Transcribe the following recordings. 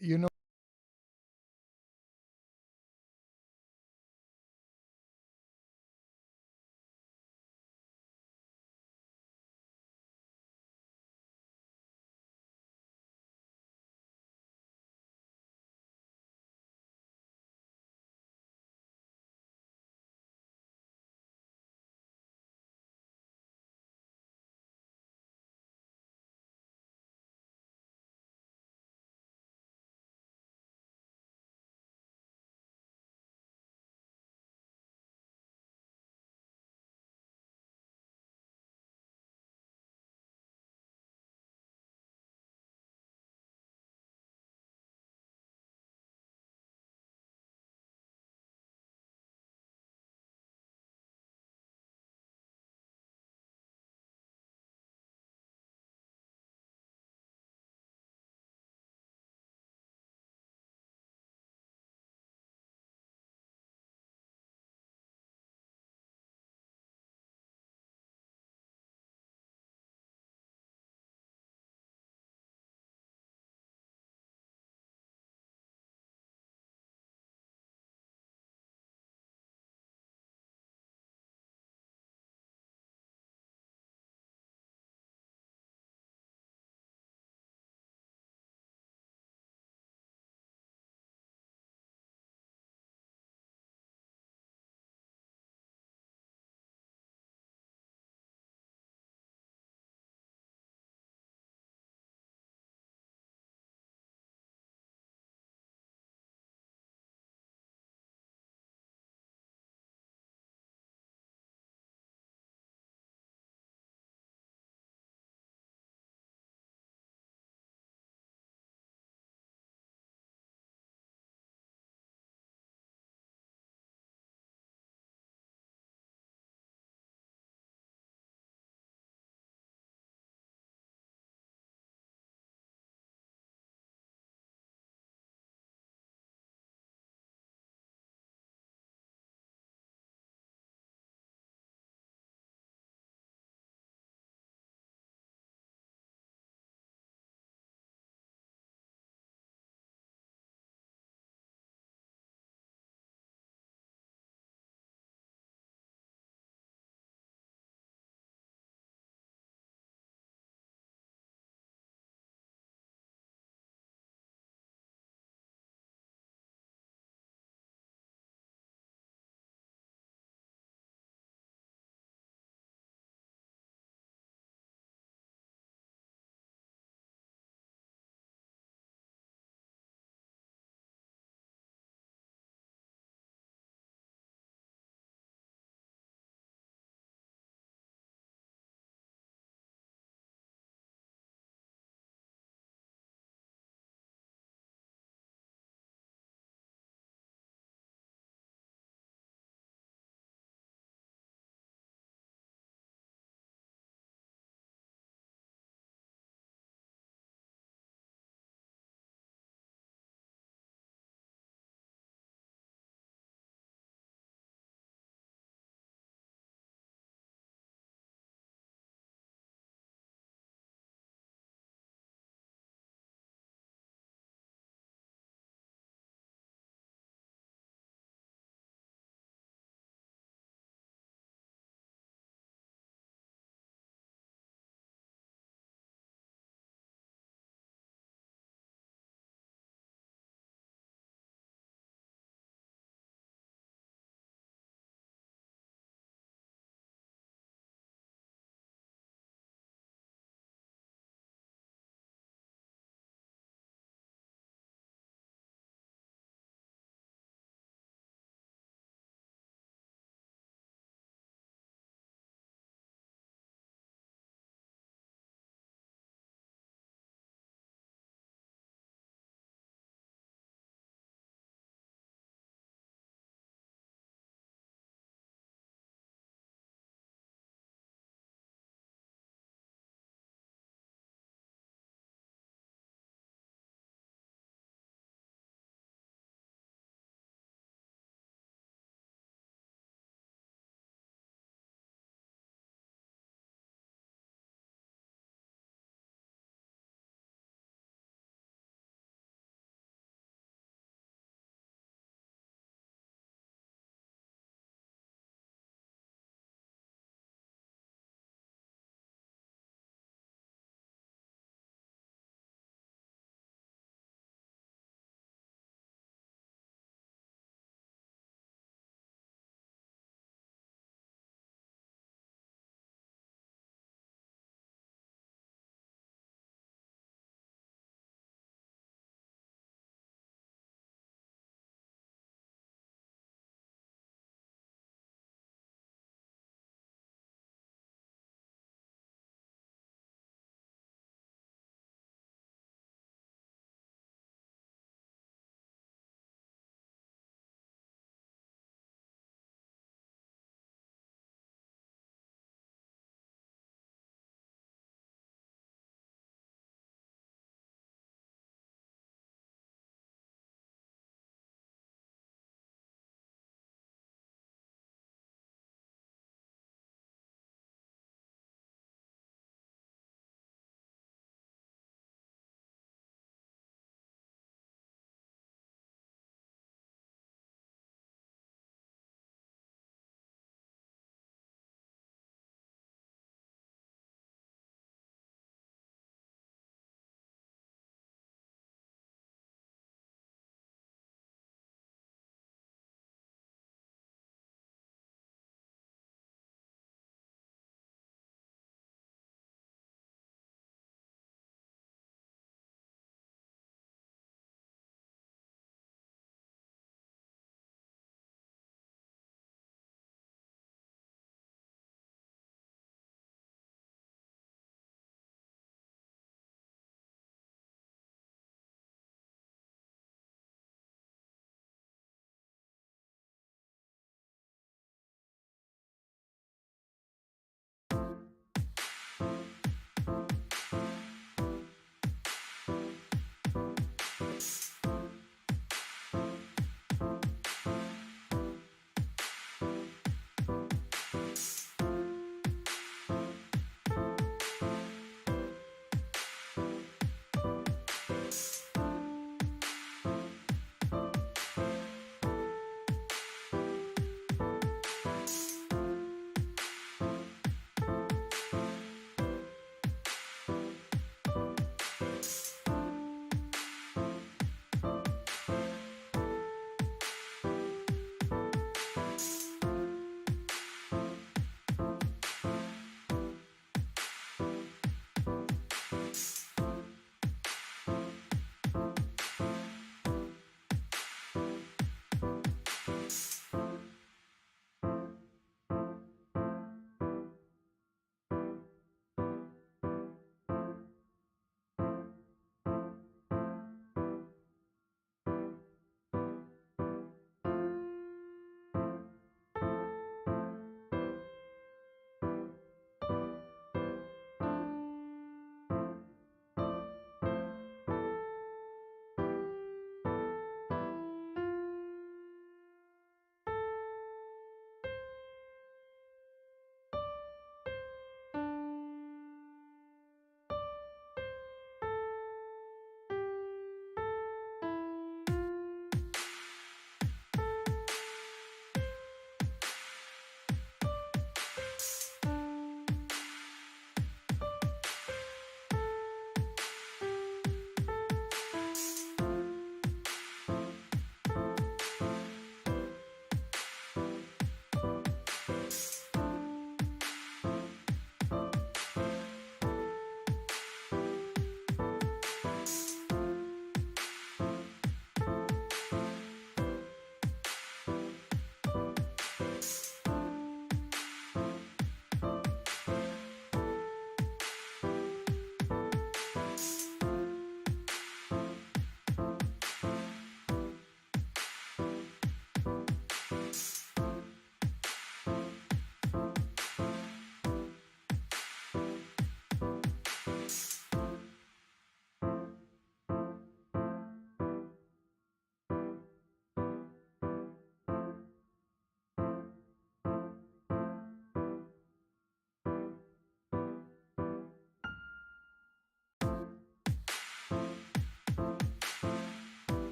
You know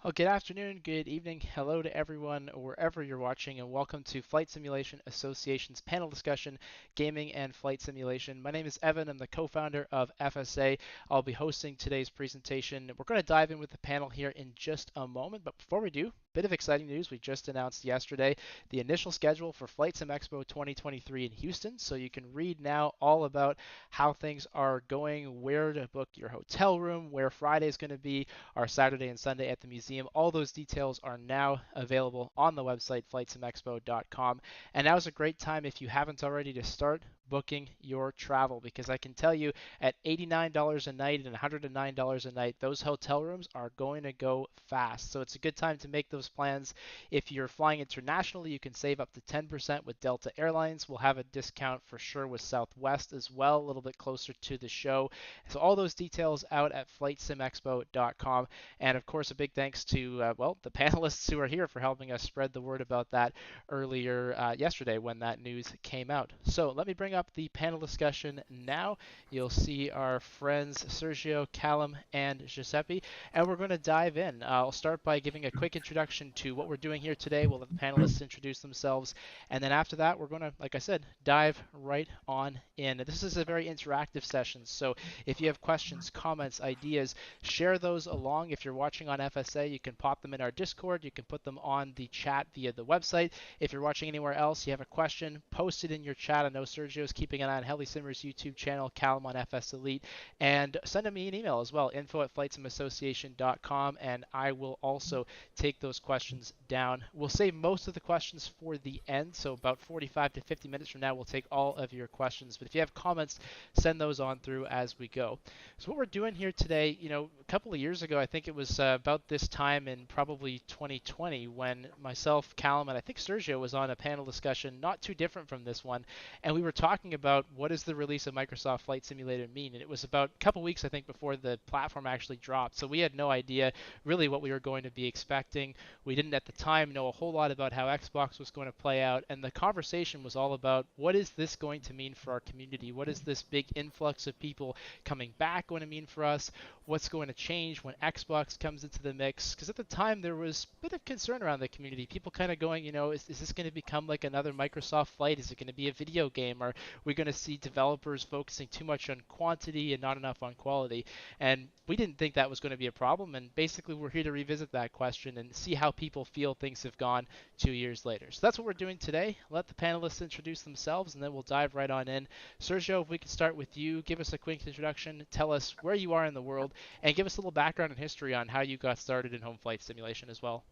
Well, good afternoon, good evening, hello to everyone wherever you're watching, and welcome to Flight Simulation Association's panel discussion, Gaming and Flight Simulation. My name is Evan, I'm the co-founder of FSA. I'll be hosting today's presentation. We're going to dive in with the panel here in just a moment, but before we do, bit of exciting news. We just announced yesterday the initial schedule for Flight Sim Expo 2023 in Houston, so you can read now all about how things are going, where to book your hotel room, where Friday is going to be, our Saturday and Sunday at the museum. All those details are now available on the website FlightSimExpo.com. And now is a great time, if you haven't already, to start booking your travel, because I can tell you at $89 a night and $109 a night, those hotel rooms are going to go fast. So it's a good time to make those plans. If you're flying internationally, you can save up to 10% with Delta Airlines. We'll have a discount for sure with Southwest as well, a little bit closer to the show. So all those details out at FlightSimExpo.com. And of course, a big thanks to, the panelists who are here for helping us spread the word about that earlier yesterday when that news came out. So let me bring up the panel discussion now. You'll see our friends Sergio, Calum, and Giuseppe, and we're going to dive in. I'll start by giving a quick introduction to what we're doing here today. We'll let the panelists introduce themselves, and then after that, we're going to, like I said, dive right on in. This is a very interactive session, so if you have questions, comments, ideas, share those along. If you're watching on FSA, you can pop them in our Discord. You can put them on the chat via the website. If you're watching anywhere else, you have a question, post it in your chat. I know Sergio's keeping an eye on HeliSimmer's YouTube channel, Calum on FSElite, and send me an email as well, info@flightsimiassociation.com, and I will also take those questions down. We'll save most of the questions for the end, so about 45 to 50 minutes from now, we'll take all of your questions. But if you have comments, send those on through as we go. So what we're doing here today, a couple of years ago, I think it was about this time in probably 2020 when myself, Calum, and I think Sergio was on a panel discussion not too different from this one, and we were talking about what does the release of Microsoft Flight Simulator mean, and it was about a couple weeks, I think, before the platform actually dropped, so we had no idea really what we were going to be expecting. We didn't at the time know a whole lot about how Xbox was going to play out, and the conversation was all about what is this going to mean for our community? What is this big influx of people coming back going to mean for us? What's going to change when Xbox comes into the mix? Because at the time there was a bit of concern around the community. People kind of going, is this going to become like another Microsoft Flight? Is it going to be a video game? Are we going to see developers focusing too much on quantity and not enough on quality? And we didn't think that was going to be a problem. And basically, we're here to revisit that question and see how people feel things have gone 2 years later. So that's what we're doing today. Let the panelists introduce themselves, and then we'll dive right on in. Sergio, if we could start with you, give us a quick introduction, tell us where you are in the world, and give us a little background and history on how you got started in home flight simulation as well.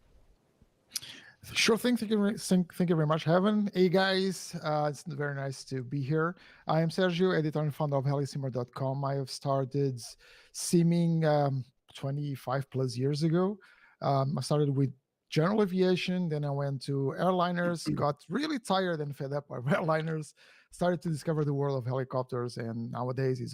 Sure thing. Thank you very much, Heaven. Hey, guys. It's very nice to be here. I am Sergio, editor and founder of HeliSimmer.com. I have started simming 25 plus years ago. I started with general aviation. Then I went to airliners, got really tired and fed up by airliners, started to discover the world of helicopters. And nowadays it's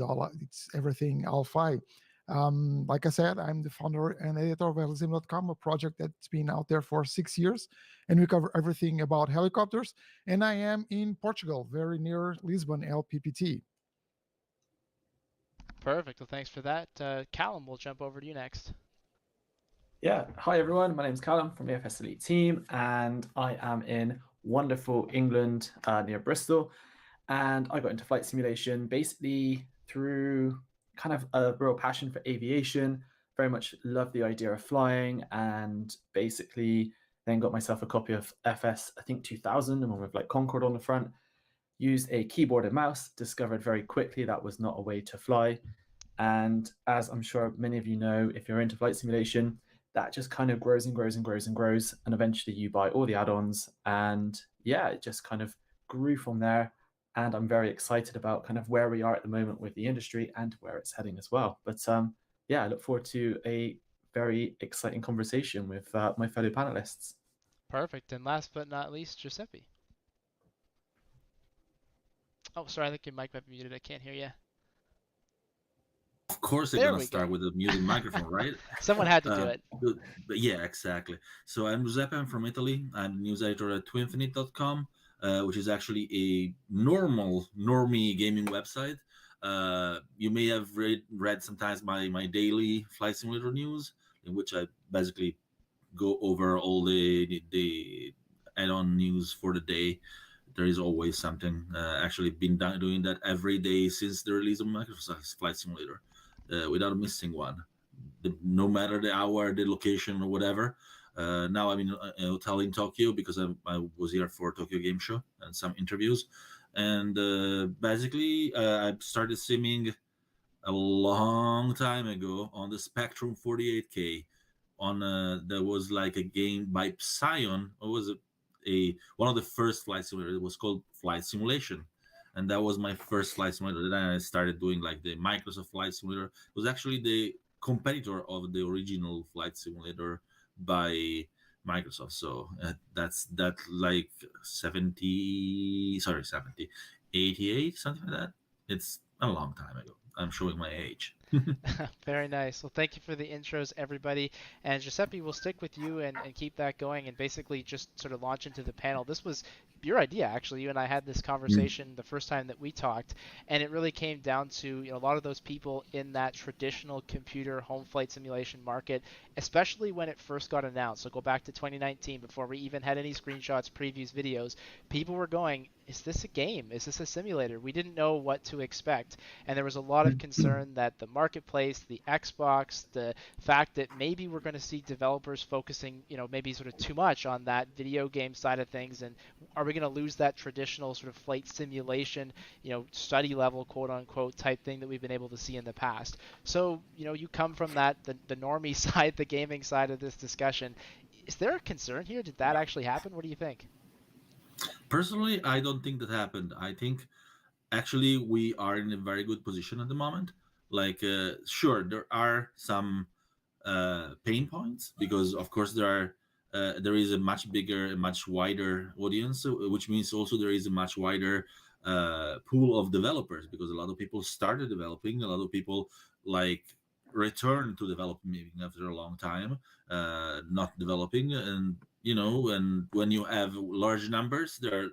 everything I'll fly. Like I said, I'm the founder and editor of FSElite.com, a project that's been out there for 6 years, and we cover everything about helicopters. And I am in Portugal, very near Lisbon, LPPT. Perfect. Well, thanks for that. Callum, we'll jump over to you next. Yeah, hi everyone. My name's Calum from the FSElite team, and I am in wonderful England near Bristol. And I got into flight simulation basically through kind of a real passion for aviation. Very much love the idea of flying, and basically then got myself a copy of FS, I think 2000, the one with like Concorde on the front. Used a keyboard and mouse, discovered very quickly that was not a way to fly. And as I'm sure many of you know, if you're into flight simulation, that just kind of grows and grows and grows and grows. And eventually you buy all the add-ons. And yeah, it just kind of grew from there. And I'm very excited about kind of where we are at the moment with the industry and where it's heading as well. But yeah, I look forward to a very exciting conversation with my fellow panelists. Perfect. And last but not least, Giuseppe. Oh, sorry, I think your mic might be muted. I can't hear you. Of course, they're There gonna we start go. with a muted microphone, right? Someone had to do it. But yeah, exactly. So I'm Giuseppe. I'm from Italy. I'm the news editor at twinfinite.com, which is actually a normie gaming website. You may have read sometimes my daily flight simulator news, in which I basically go over all the add-on news for the day. There is always something. Actually, been doing that every day since the release of Microsoft Flight Simulator, without missing one. No matter the hour, the location, or whatever. Now I'm in a hotel in Tokyo because I was here for Tokyo Game Show and some interviews, and basically I started simming a long time ago on the Spectrum 48K. On there was like a game by Psion. What was it? A one of the first flight simulators. It was called Flight Simulation, and that was my first flight simulator. Then I started doing like the Microsoft Flight Simulator. It was actually the competitor of the original Flight Simulator by Microsoft. So that's that like 70, 88, something like that. It's a long time ago. I'm showing my age. Very nice. Well, thank you for the intros, everybody. And Giuseppe, we'll stick with you and keep that going and basically just sort of launch into the panel. This was your idea, actually. You and I had this conversation the first time that we talked, and it really came down to, a lot of those people in that traditional computer home flight simulation market, especially when it first got announced. So go back to 2019 before we even had any screenshots, previews, videos. People were going, is this a game? Is this a simulator? We didn't know what to expect. And there was a lot of concern that the marketplace, the Xbox, the fact that maybe we're going to see developers focusing, maybe sort of too much on that video game side of things, and are we going to lose that traditional sort of flight simulation, study level, quote unquote, type thing that we've been able to see in the past? So, you come from the normie side, the gaming side of this discussion. Is there a concern here? Did that actually happen? What do you think? Personally, I don't think that happened. I think actually we are in a very good position at the moment. Like, sure, there are some pain points because, of course, there is a much bigger, a much wider audience, which means also there is a much wider pool of developers because a lot of people started developing, a lot of people like return to developing after a long time, not developing, and and when you have large numbers, there are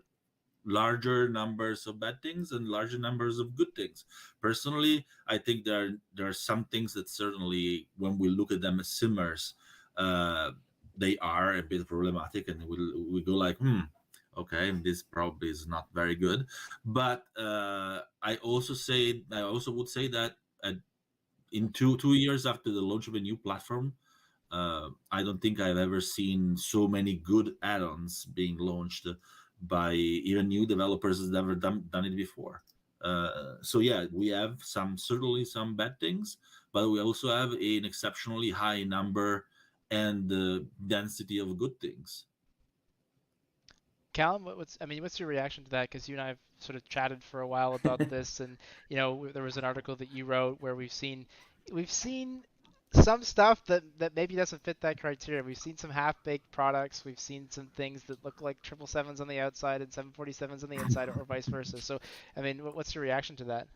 larger numbers of bad things and larger numbers of good things. Personally, I think there are some things that certainly, when we look at them as simmers, uh, they are a bit problematic, and we go like, okay, this probably is not very good. But I also would say that in two years after the launch of a new platform, I don't think I've ever seen so many good add-ons being launched by even new developers that's never done it before. So yeah, we have certainly some bad things, but we also have an exceptionally high number and density of good things. Calum, what's your reaction to that? Because you and I have sort of chatted for a while about this, and there was an article that you wrote where we've seen some stuff that maybe doesn't fit that criteria. We've seen some half-baked products. We've seen some things that look like 777s on the outside and 747s on the inside, or vice versa. So, what's your reaction to that?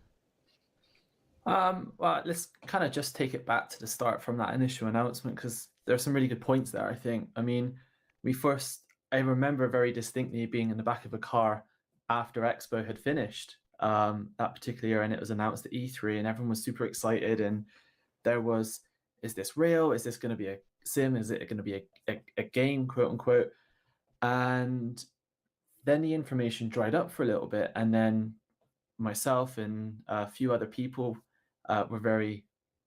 Well, let's kind of just take it back to the start from that initial announcement because there's some really good points there, I think. I remember very distinctly being in the back of a car after Expo had finished that particular year, and it was announced at E3, and everyone was super excited. And there was, is this real? Is this going to be a sim? Is it going to be a game, quote unquote? And then the information dried up for a little bit, and then myself and a few other people were very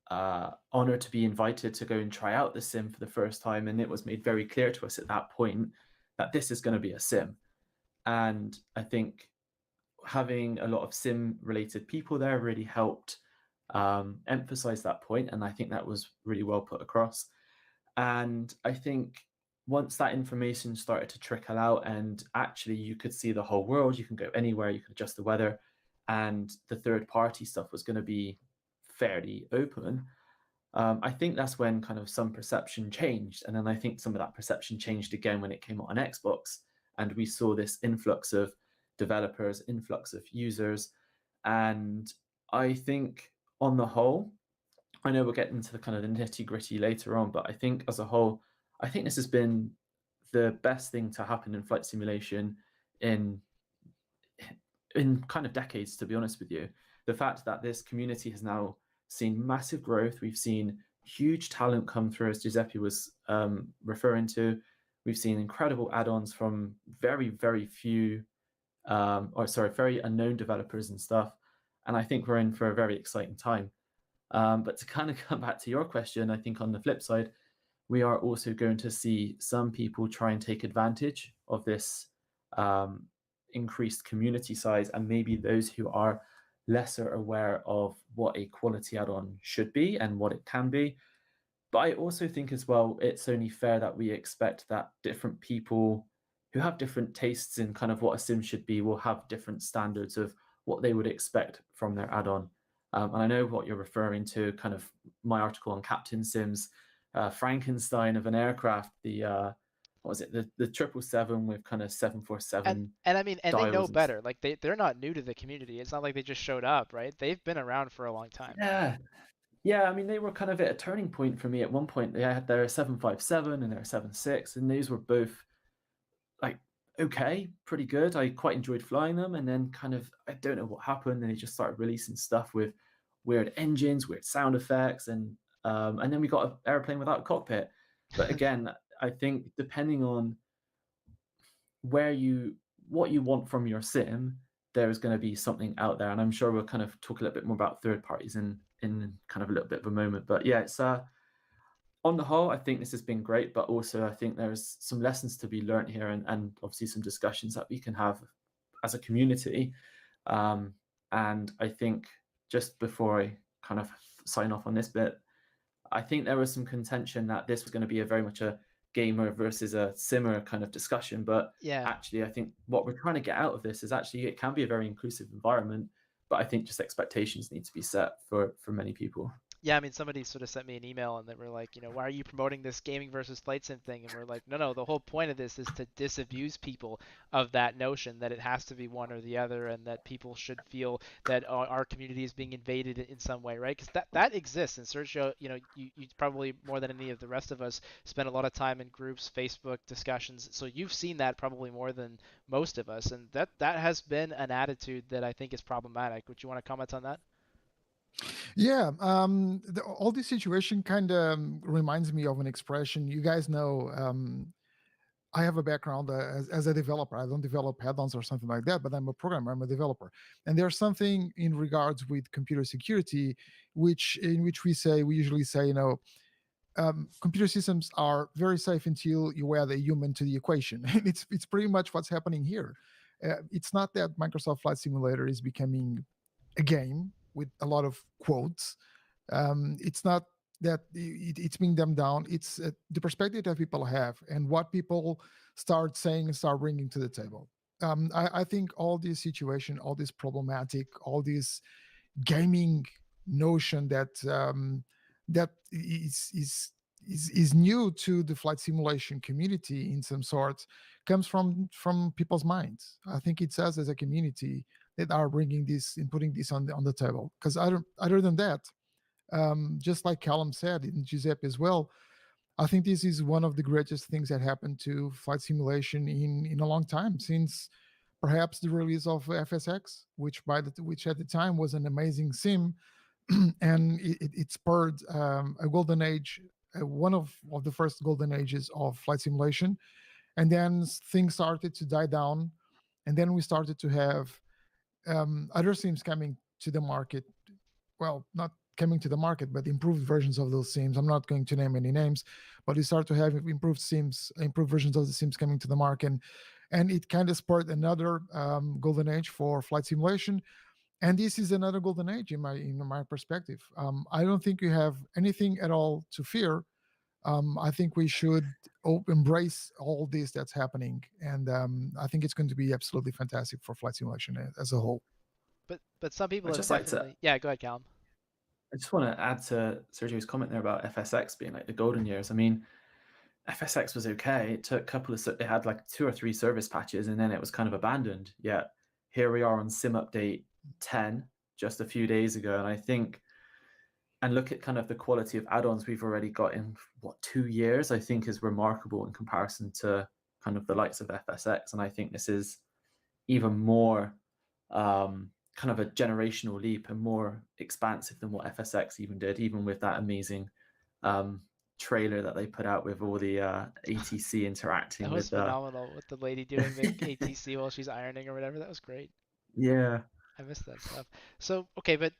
honored to be invited to go and try out the sim for the first time. And it was made very clear to us at that point that this is going to be a sim. And I think having a lot of sim related people there really helped emphasize that point. And I think that was really well put across. And I think once that information started to trickle out and actually you could see the whole world, you can go anywhere, you can adjust the weather, and the third party stuff was going to be fairly open, I think that's when kind of some perception changed. And then I think some of that perception changed again when it came out on Xbox, and we saw this influx of developers, influx of users. And I think on the whole, I know we'll get into the kind of the nitty gritty later on, but I think as a whole, I think this has been the best thing to happen in flight simulation in kind of decades, to be honest with you. The fact that this community has now seen massive growth, we've seen huge talent come through, as Giuseppe was referring to. We've seen incredible add-ons from very, very few, very unknown developers and stuff. And I think we're in for a very exciting time. But to kind of come back to your question, I think on the flip side, we are also going to see some people try and take advantage of this increased community size, and maybe those who are lesser aware of what a quality add-on should be and what it can be. But I also think as well, it's only fair that we expect that different people who have different tastes in kind of what a sim should be will have different standards of what they would expect from their add-on. And I know what you're referring to, kind of my article on Captain Sims, Frankenstein of an aircraft, the what was it, the 777 with kind of 747 And I mean, and they know dials and better. Like they're not new to the community. It's not like they just showed up, right? They've been around for a long time. yeah. Yeah, I mean, they were kind of at a turning point for me at one point. They had their 757 and their 76, and these were both like okay, pretty good. I quite enjoyed flying them, and then kind of I don't know what happened, and they just started releasing stuff with weird engines, weird sound effects, and then we got an airplane without a cockpit. But again, I think depending on what you want from your sim, there is going to be something out there, and I'm sure we'll kind of talk a little bit more about third parties in kind of a little bit of a moment. But yeah, it's on the whole, I think this has been great, but also I think there's some lessons to be learned here, and obviously some discussions that we can have as a community. And I think just before I kind of sign off on this bit, I think there was some contention that this was going to be a very much a gamer versus a simmer kind of discussion. But Yeah. actually, I think what we're trying to get out of this is actually it can be a very inclusive environment, but I think just expectations need to be set for many people. Yeah, I mean, somebody sort of sent me an email and they were like, why are you promoting this gaming versus flight sim thing? And we're like, no, the whole point of this is to disabuse people of that notion that it has to be one or the other, and that people should feel that our community is being invaded in some way, right? Because that exists. And Sergio, you probably more than any of the rest of us spend a lot of time in groups, Facebook discussions. So you've seen that probably more than most of us, and that has been an attitude that I think is problematic. Would you want to comment on that? Yeah, all this situation kind of reminds me of an expression. You guys know, I have a background as a developer. I don't develop add-ons or something like that, but I'm a programmer. I'm a developer, and there's something in regards with computer security, in which we usually say, computer systems are very safe until you add a human to the equation. And it's pretty much what's happening here. It's not that Microsoft Flight Simulator is becoming a game with a lot of quotes. It's not that it's being dumbed down. It's the perspective that people have and what people start saying and start bringing to the table. I think all this situation, all this problematic, all this gaming notion that is new to the flight simulation community in some sort comes from people's minds. I think it's us as a community that are bringing this and putting this on the table. Because other than that, just like Calum said and Giuseppe as well, I think this is one of the greatest things that happened to flight simulation in a long time, since perhaps the release of FSX, which at the time was an amazing sim, and it spurred a golden age, one of the first golden ages of flight simulation. And then things started to die down, and then we started to have other sims coming to the market. Well, not coming to the market, but improved versions of those sims. I'm not going to name any names, but we start to have improved versions of the sims coming to the market, and it kind of spurred another golden age for flight simulation. And this is another golden age in my perspective. I don't think you have anything at all to fear. I think we should embrace all this that's happening, and I think it's going to be absolutely fantastic for flight simulation as a whole. But some people I'd have just like to definitely. Yeah, go ahead, Callum. I just want to add to Sergio's comment there about FSX being like the golden years. I mean, FSX was okay. It took a couple of, it had like 2 or 3 service patches, and then it was kind of abandoned. Yet here we are on Sim Update 10 just a few days ago, and I think, and look at kind of the quality of add-ons we've already got in 2 years, I think is remarkable in comparison to kind of the likes of FSX. And I think this is even more kind of a generational leap and more expansive than what FSX even did, even with that amazing trailer that they put out with all the ATC interacting That was with phenomenal with the lady doing the ATC while she's ironing or whatever. That was great. yeah. I missed that stuff. So, okay, but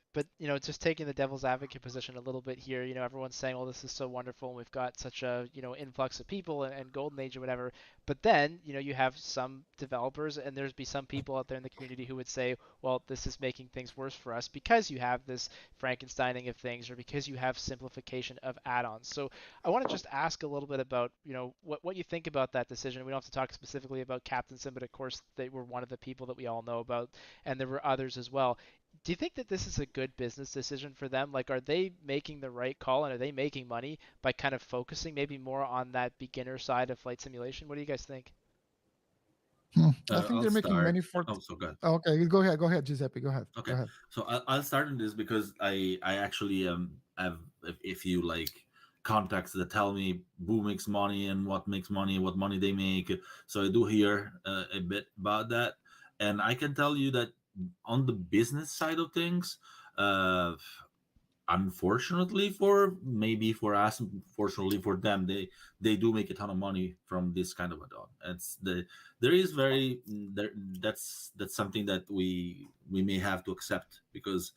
just taking the devil's advocate position a little bit here, everyone's saying, "Well, this is so wonderful, and we've got such a, influx of people and golden age or whatever." But then, you have some developers and there's be some people out there in the community who would say, "Well, this is making things worse for us because you have this Frankensteining of things or because you have simplification of add-ons." So, I want to just ask a little bit about, what you think about that decision. We don't have to talk specifically about Captain Sim, but of course they were one of the people that we all know about, and there were others as well. Do you think that this is a good business decision for them? Like, are they making the right call and are they making money by kind of focusing maybe more on that beginner side of flight simulation? What do you guys think? I think I'll they're making start. money for. Oh, so good. Okay, go ahead, Giuseppe. Go ahead. Okay, Go ahead. so I'll start on this because I actually have, if you like, contacts that tell me who makes money and what makes money, what money they make. So I do hear a bit about that, and I can tell you that on the business side of things, uh, unfortunately for us, fortunately for them, they do make a ton of money from this kind of add-on. It's there is very there that's something that we may have to accept because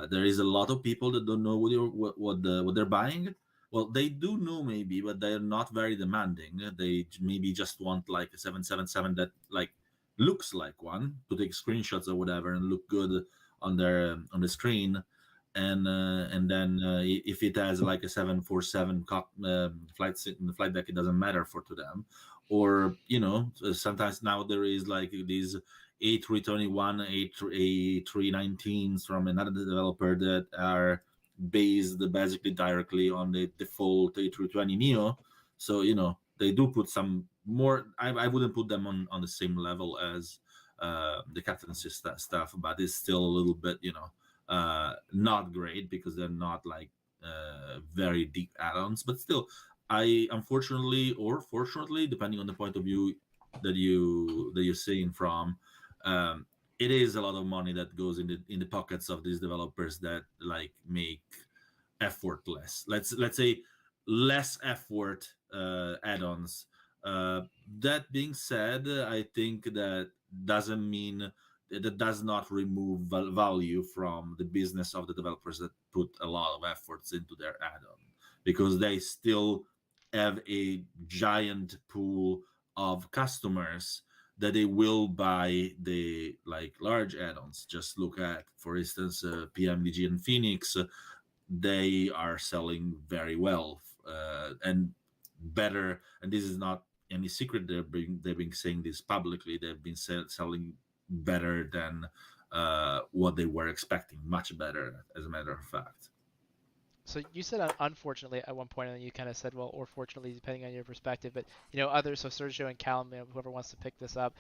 there is a lot of people that don't know what they're buying. Well, they do know maybe, but they're not very demanding. They maybe just want like a 777 that like looks like one to take screenshots or whatever and look good on the screen, and then if it has like a 747 flight deck, it doesn't matter for to them. Or sometimes now there is like these A321 A319s from another developer that are based basically directly on the default A320 neo. So they do put some more. I wouldn't put them on the same level as the captaincy stuff, but it's still a little bit not great because they're not like very deep add-ons. But still, I unfortunately or fortunately, depending on the point of view that you're seeing from, it is a lot of money that goes in the pockets of these developers that like make effortless. Let's say less effort add-ons. That being said, I think that doesn't mean that does not remove value from the business of the developers that put a lot of efforts into their add-on, because they still have a giant pool of customers that they will buy the like large add-ons. Just look at, for instance, PMDG and Phoenix. They are selling very well and better. And this is not any secret. They've been saying this publicly. They've been selling better than what they were expecting, much better, as a matter of fact. So you said unfortunately at one point, and then you kind of said, well, or fortunately, depending on your perspective. But others, so Sergio and Calum, whoever wants to pick this up,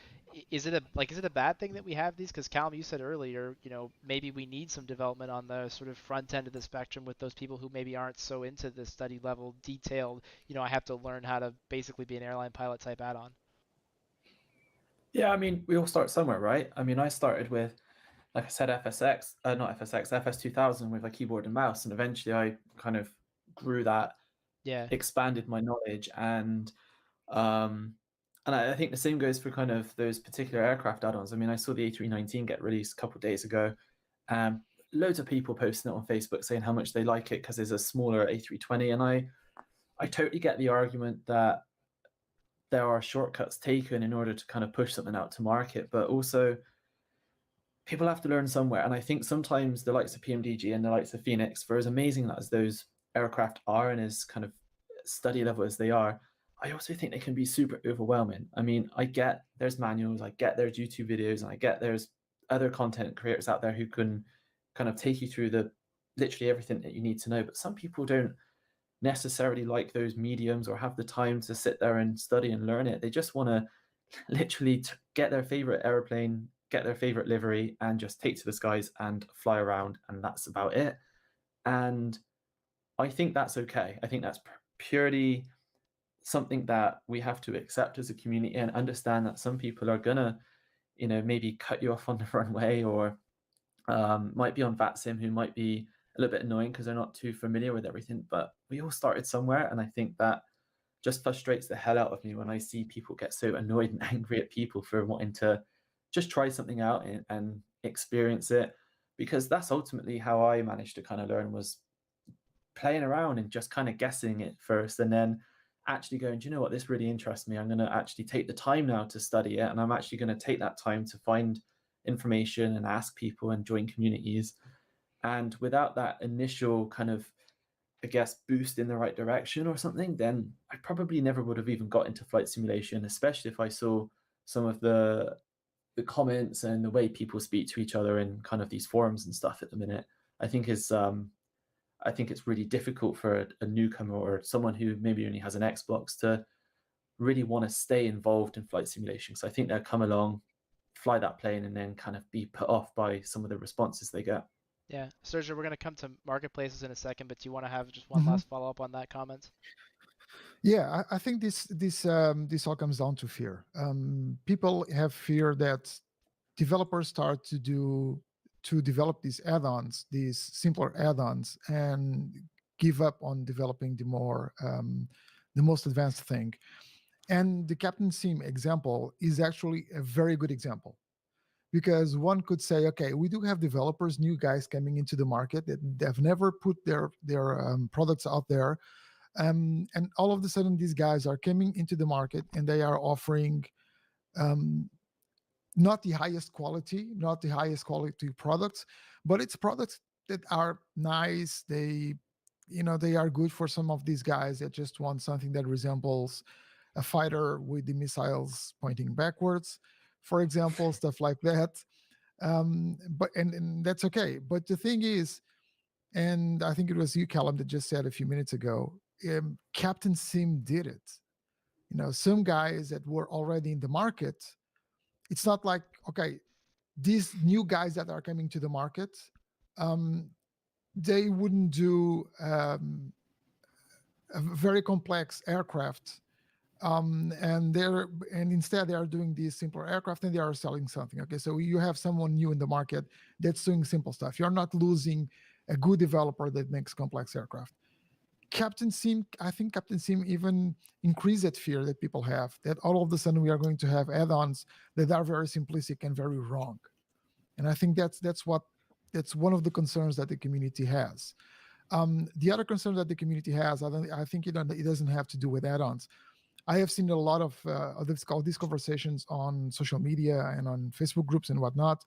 is it a bad thing that we have these? Because Calum, you said earlier, maybe we need some development on the sort of front end of the spectrum with those people who maybe aren't so into the study level detailed. I have to learn how to basically be an airline pilot type add-on. Yeah, I mean, we all start somewhere, right? I mean, I started with, like I said, not FSX, FS2000 with a keyboard and mouse, and eventually I kind of grew that, Yeah. expanded my knowledge, and I think the same goes for kind of those particular aircraft add-ons. I mean, I saw the A319 get released a couple of days ago. Loads of people posting it on Facebook saying how much they like it because there's a smaller A320, and I totally get the argument that there are shortcuts taken in order to kind of push something out to market, but also people have to learn somewhere. And I think sometimes the likes of PMDG and the likes of Phoenix, for as amazing as those aircraft are and as kind of study level as they are, I also think they can be super overwhelming. I mean, I get there's manuals, I get there's YouTube videos, and I get there's other content creators out there who can kind of take you through literally everything that you need to know. But some people don't necessarily like those mediums or have the time to sit there and study and learn it. They just want to literally get their favorite airplane, get their favorite livery, and just take to the skies and fly around, and that's about it. And I think that's okay. I think that's purely something that we have to accept as a community and understand that some people are gonna, maybe cut you off on the runway, or might be on VATSIM, who might be a little bit annoying because they're not too familiar with everything. But we all started somewhere, and I think that just frustrates the hell out of me when I see people get so annoyed and angry at people for wanting to just try something out and experience it, because that's ultimately how I managed to kind of learn, was playing around and just kind of guessing it first, and then actually going, do you know what, this really interests me. I'm going to actually take the time now to study it, and I'm actually going to take that time to find information and ask people and join communities. And without that initial kind of, I guess, boost in the right direction or something, then I probably never would have even got into flight simulation, especially if I saw some of the comments and the way people speak to each other in kind of these forums and stuff at the minute. I think is I think it's really difficult for a newcomer or someone who maybe only has an Xbox to really want to stay involved in flight simulation. So I think they'll come along, fly that plane, and then kind of be put off by some of the responses they get. Yeah, Sergio, we're going to come to marketplaces in a second, but do you want to have just one Mhm. last follow up on that comment? Yeah, I think this all comes down to fear. People have fear that developers start to develop these add-ons, these simpler add-ons, and give up on developing the most advanced thing. And the Captain Sim example is actually a very good example, because one could say, okay, we do have developers, new guys coming into the market that they've never put their products out there, and all of a sudden these guys are coming into the market and they are offering um, not the highest quality, not the highest quality products, but it's products that are nice. They are good for some of these guys that just want something that resembles a fighter with the missiles pointing backwards, for example, stuff like that. And that's okay. But the thing is, and I think it was you, Calum, that just said a few minutes ago, Captain Sim did it. Some guys that were already in the market, it's not like, okay, these new guys that are coming to the market, um, they wouldn't do a very complex aircraft, and instead they are doing these simpler aircraft and they are selling something. Okay, so you have someone new in the market that's doing simple stuff. You're not losing a good developer that makes complex aircraft. I think Captain Sim even increased that fear that people have, that all of a sudden we are going to have add-ons that are very simplistic and very wrong. And I think that's one of the concerns that the community has. The other concern that the community has, I think it doesn't have to do with add-ons. I have seen a lot of these conversations on social media and on Facebook groups and whatnot.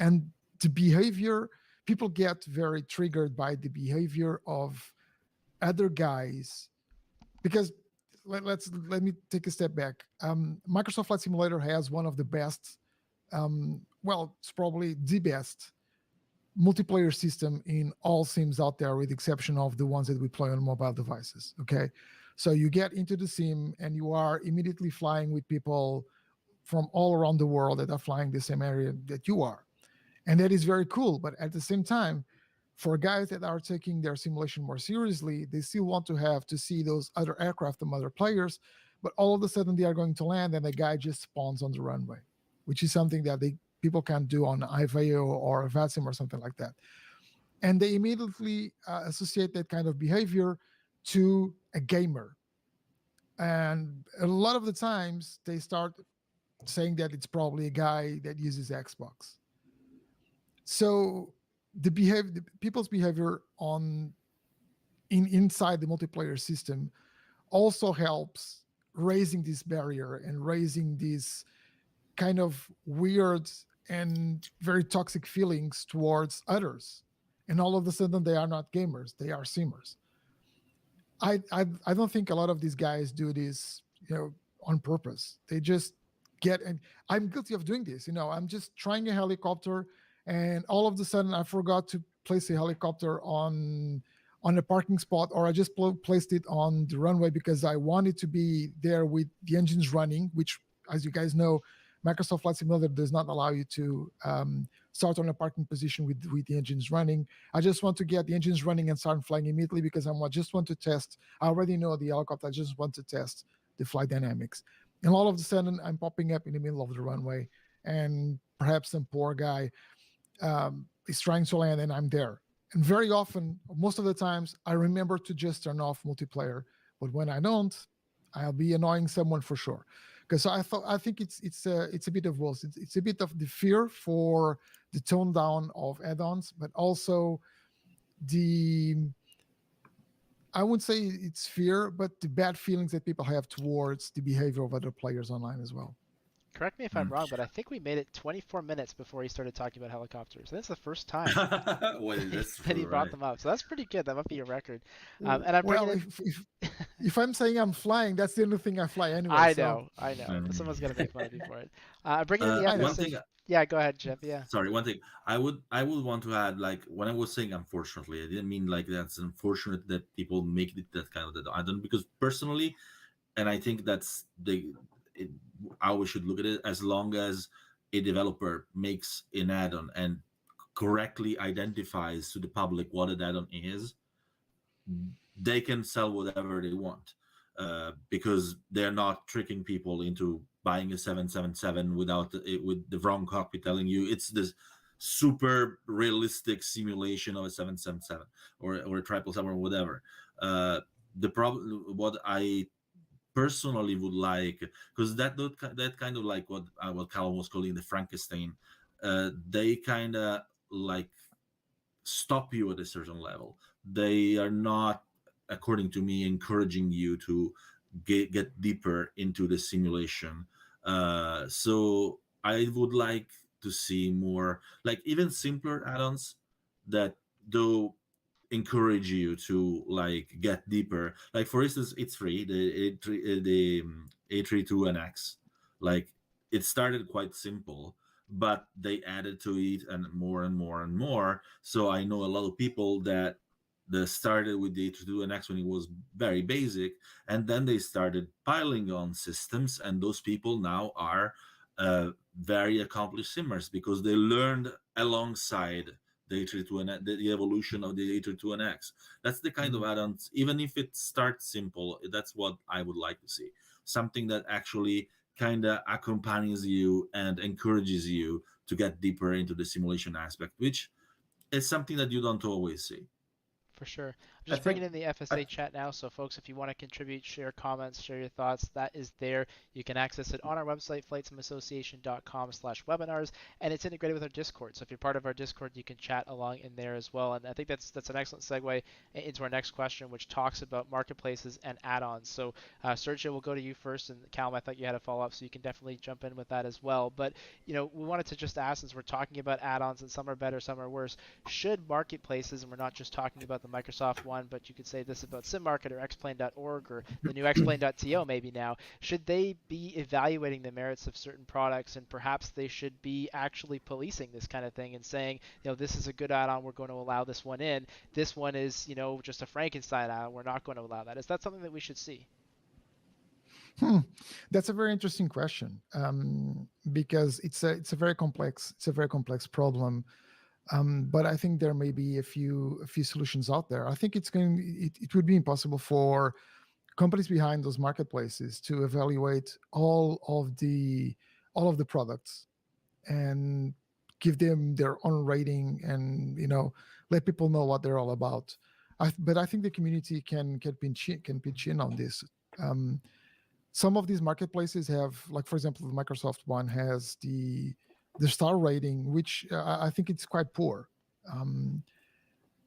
And the behavior, people get very triggered by the behavior of other guys, because let me take a step back. Microsoft Flight Simulator has one of the best, it's probably the best multiplayer system in all sims out there, with the exception of the ones that we play on mobile devices. Okay, so you get into the sim and you are immediately flying with people from all around the world that are flying the same area that you are, and that is very cool. But at the same time, for guys that are taking their simulation more seriously, they still want to see those other aircraft from other players. But all of a sudden they are going to land and a guy just spawns on the runway, which is something that people can't do on Iveo or Vatsim or something like that. And they immediately associate that kind of behavior to a gamer. And a lot of the times they start saying that it's probably a guy that uses Xbox. So people's behavior inside the multiplayer system also helps raising this barrier and raising these kind of weird and very toxic feelings towards others. And all of a sudden they are not gamers, they are simmers. I don't think a lot of these guys do this, on purpose. They just and I'm guilty of doing this. I'm just trying a helicopter, and all of a sudden I forgot to place a helicopter on a parking spot, or I just placed it on the runway because I wanted to be there with the engines running, which, as you guys know, Microsoft Flight Simulator does not allow you to start on a parking position with the engines running. I just want to get the engines running and start flying immediately because I just want to test. I already know the helicopter. I just want to test the flight dynamics. And all of a sudden, I'm popping up in the middle of the runway, and perhaps some poor guy is trying to land, and I'm there. And very often, most of the times, I remember to just turn off multiplayer. But when I don't, I'll be annoying someone for sure. Because I think it's a bit of both. It's a bit of the fear for the tone down of add-ons, but also the, I wouldn't say it's fear, but the bad feelings that people have towards the behavior of other players online as well. Correct me if I'm wrong, but I think we made it 24 minutes before he started talking about helicopters. That's the first time Well, that's that he true, brought right? them up. So that's pretty good. That might be a record. And I'm bringing Well, in. if I'm saying I'm flying, that's the only thing I fly anyway. I So know, I know. Um, Someone's gonna make fun of me for it. Bringing in the I know. one FSA. thing, Yeah, go ahead, Jeff. Yeah. sorry, one thing I would want to add, like when I was saying unfortunately, I didn't mean like that's unfortunate that people make it that kind of that. I don't, because personally, and I think that's it, how we should look at it. As long as a developer makes an add-on and correctly identifies to the public what an add-on is, they can sell whatever they want, because they're not tricking people into buying a 777 without with the wrong copy telling you it's this super realistic simulation of a 777 or a 777 or whatever. uh, the problem, what I personally would like, because that kind of like what Calum was calling the Frankenstein, they kind of like stop you at a certain level. They are not, according to me, encouraging you to get deeper into the simulation. So I would like to see more, like even simpler add-ons that do encourage you to like get deeper. Like for instance, it's free. The A32NX, like it started quite simple, but they added to it and more and more and more. So I know a lot of people that started with the A32NX when it was very basic, and then they started piling on systems, and those people now are very accomplished simmers because they learned alongside the A32 and the evolution of the A32 and X. That's the kind of add-ons. Even if it starts simple, that's what I would like to see. Something that actually kind of accompanies you and encourages you to get deeper into the simulation aspect, which is something that you don't always see. For sure. I'm I just bringing think in the I, FSA chat now, so folks, if you want to contribute, share comments, share your thoughts, that is there. You can access it on our website, flightsimilassociation.com/webinars, and it's integrated with our Discord. So if you're part of our Discord, you can chat along in there as well. And I think that's an excellent segue into our next question, which talks about marketplaces and add-ons. So Sergio, we'll go to you first, and Calum, I thought you had a follow-up, so you can definitely jump in with that as well. But we wanted to just ask, since we're talking about add-ons, and some are better, some are worse, should marketplaces, and we're not just talking about the Microsoft one, but you could say this about SimMarket or Xplane.org or the new Xplane.to maybe now, should they be evaluating the merits of certain products, and perhaps they should be actually policing this kind of thing and saying, this is a good add-on, we're going to allow this one in. This one is, just a Frankenstein add-on, we're not going to allow that. Is that something that we should see? That's a very interesting question, because it's a very complex problem. But I think there may be a few solutions out there. I think it would be impossible for companies behind those marketplaces to evaluate all of the products and give them their own rating and let people know what they're all about. But I think the community can pitch in on this. Some of these marketplaces have, like for example, the Microsoft one has the star rating, which I think it's quite poor.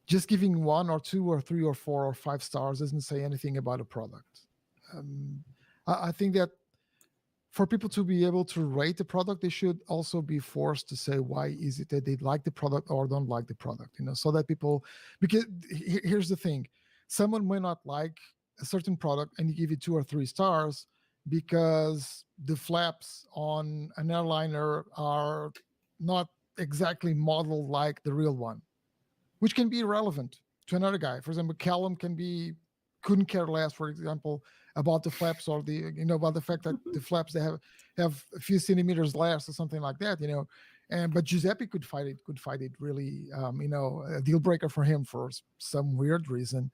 Just giving 1 or 2 or 3 or 4 or 5 stars doesn't say anything about a product. I think that for people to be able to rate the product, they should also be forced to say why is it that they like the product or don't like the product, so that people, because here's the thing, someone may not like a certain product and you give it 2 or 3 stars because the flaps on an airliner are not exactly modeled like the real one, which can be irrelevant to another guy. For example, Calum couldn't care less, for example, about the flaps or about the fact that the flaps they have a few centimeters less or something like that, but Giuseppe could fight it really, a deal breaker for him for some weird reason.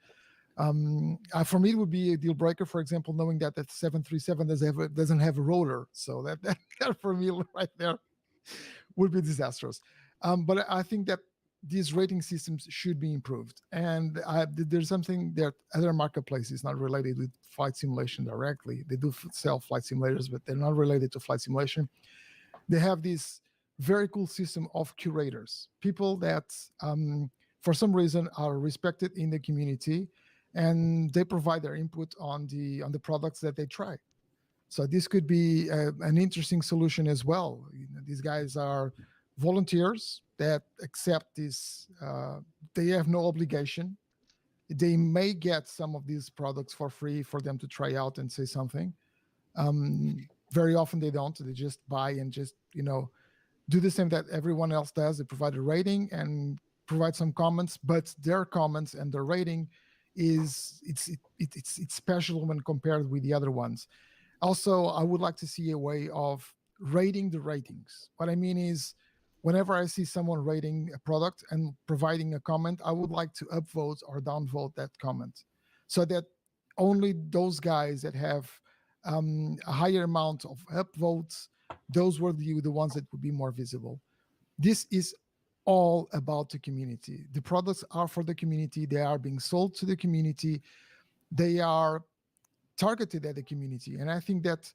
For me, it would be a deal breaker, for example, knowing that 737 doesn't have a rotor. So that for me right there would be disastrous. But I think that these rating systems should be improved. And there's something that other marketplaces not related with flight simulation directly. They do sell flight simulators, but they're not related to flight simulation. They have this very cool system of curators, people that for some reason are respected in the community, and they provide their input on the products that they try. So this could be an interesting solution as well. These guys are volunteers that accept this. They have no obligation. They may get some of these products for free for them to try out and say something. Very often they don't. They just buy and just do the same that everyone else does. They provide a rating and provide some comments, but their comments and their rating it's special when compared with the other ones. Also, I would like to see a way of rating the ratings. What I mean is, whenever I see someone rating a product and providing a comment, I would like to upvote or downvote that comment, so that only those guys that have a higher amount of upvotes, those were the ones that would be more visible. This is all about the community. The products are for the community. They are being sold to the community. They are targeted at the community. And I think that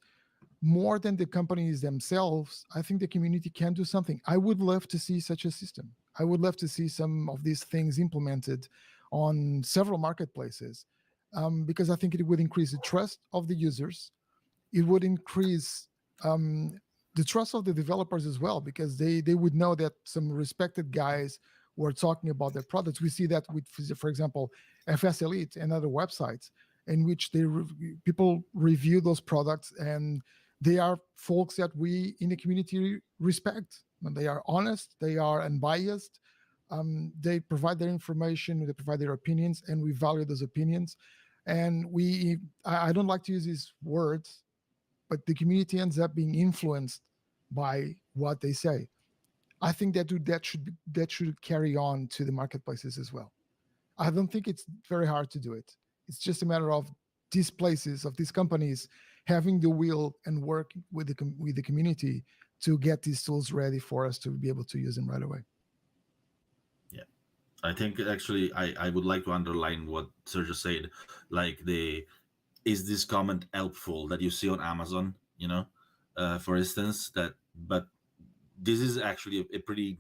more than the companies themselves, I think the community can do something. I would love to see such a system. I would love to see some of these things implemented on several marketplaces, because I think it would increase the trust of the users. It would increase the trust of the developers as well, because they would know that some respected guys were talking about their products. We see that with, for example, FSElite and other websites in which people review those products, and they are folks that we in the community respect. And they are honest, they are unbiased, they provide their information, they provide their opinions, and we value those opinions. And I don't like to use these words, but the community ends up being influenced by what they say. I think that should carry on to the marketplaces as well. I don't think it's very hard to do it. It's just a matter of these places, of these companies, having the will and work with the community to get these tools ready for us to be able to use them right away. Yeah, I think actually I would like to underline what Sergio said. Like, is this comment helpful that you see on Amazon? For instance, but this is actually a pretty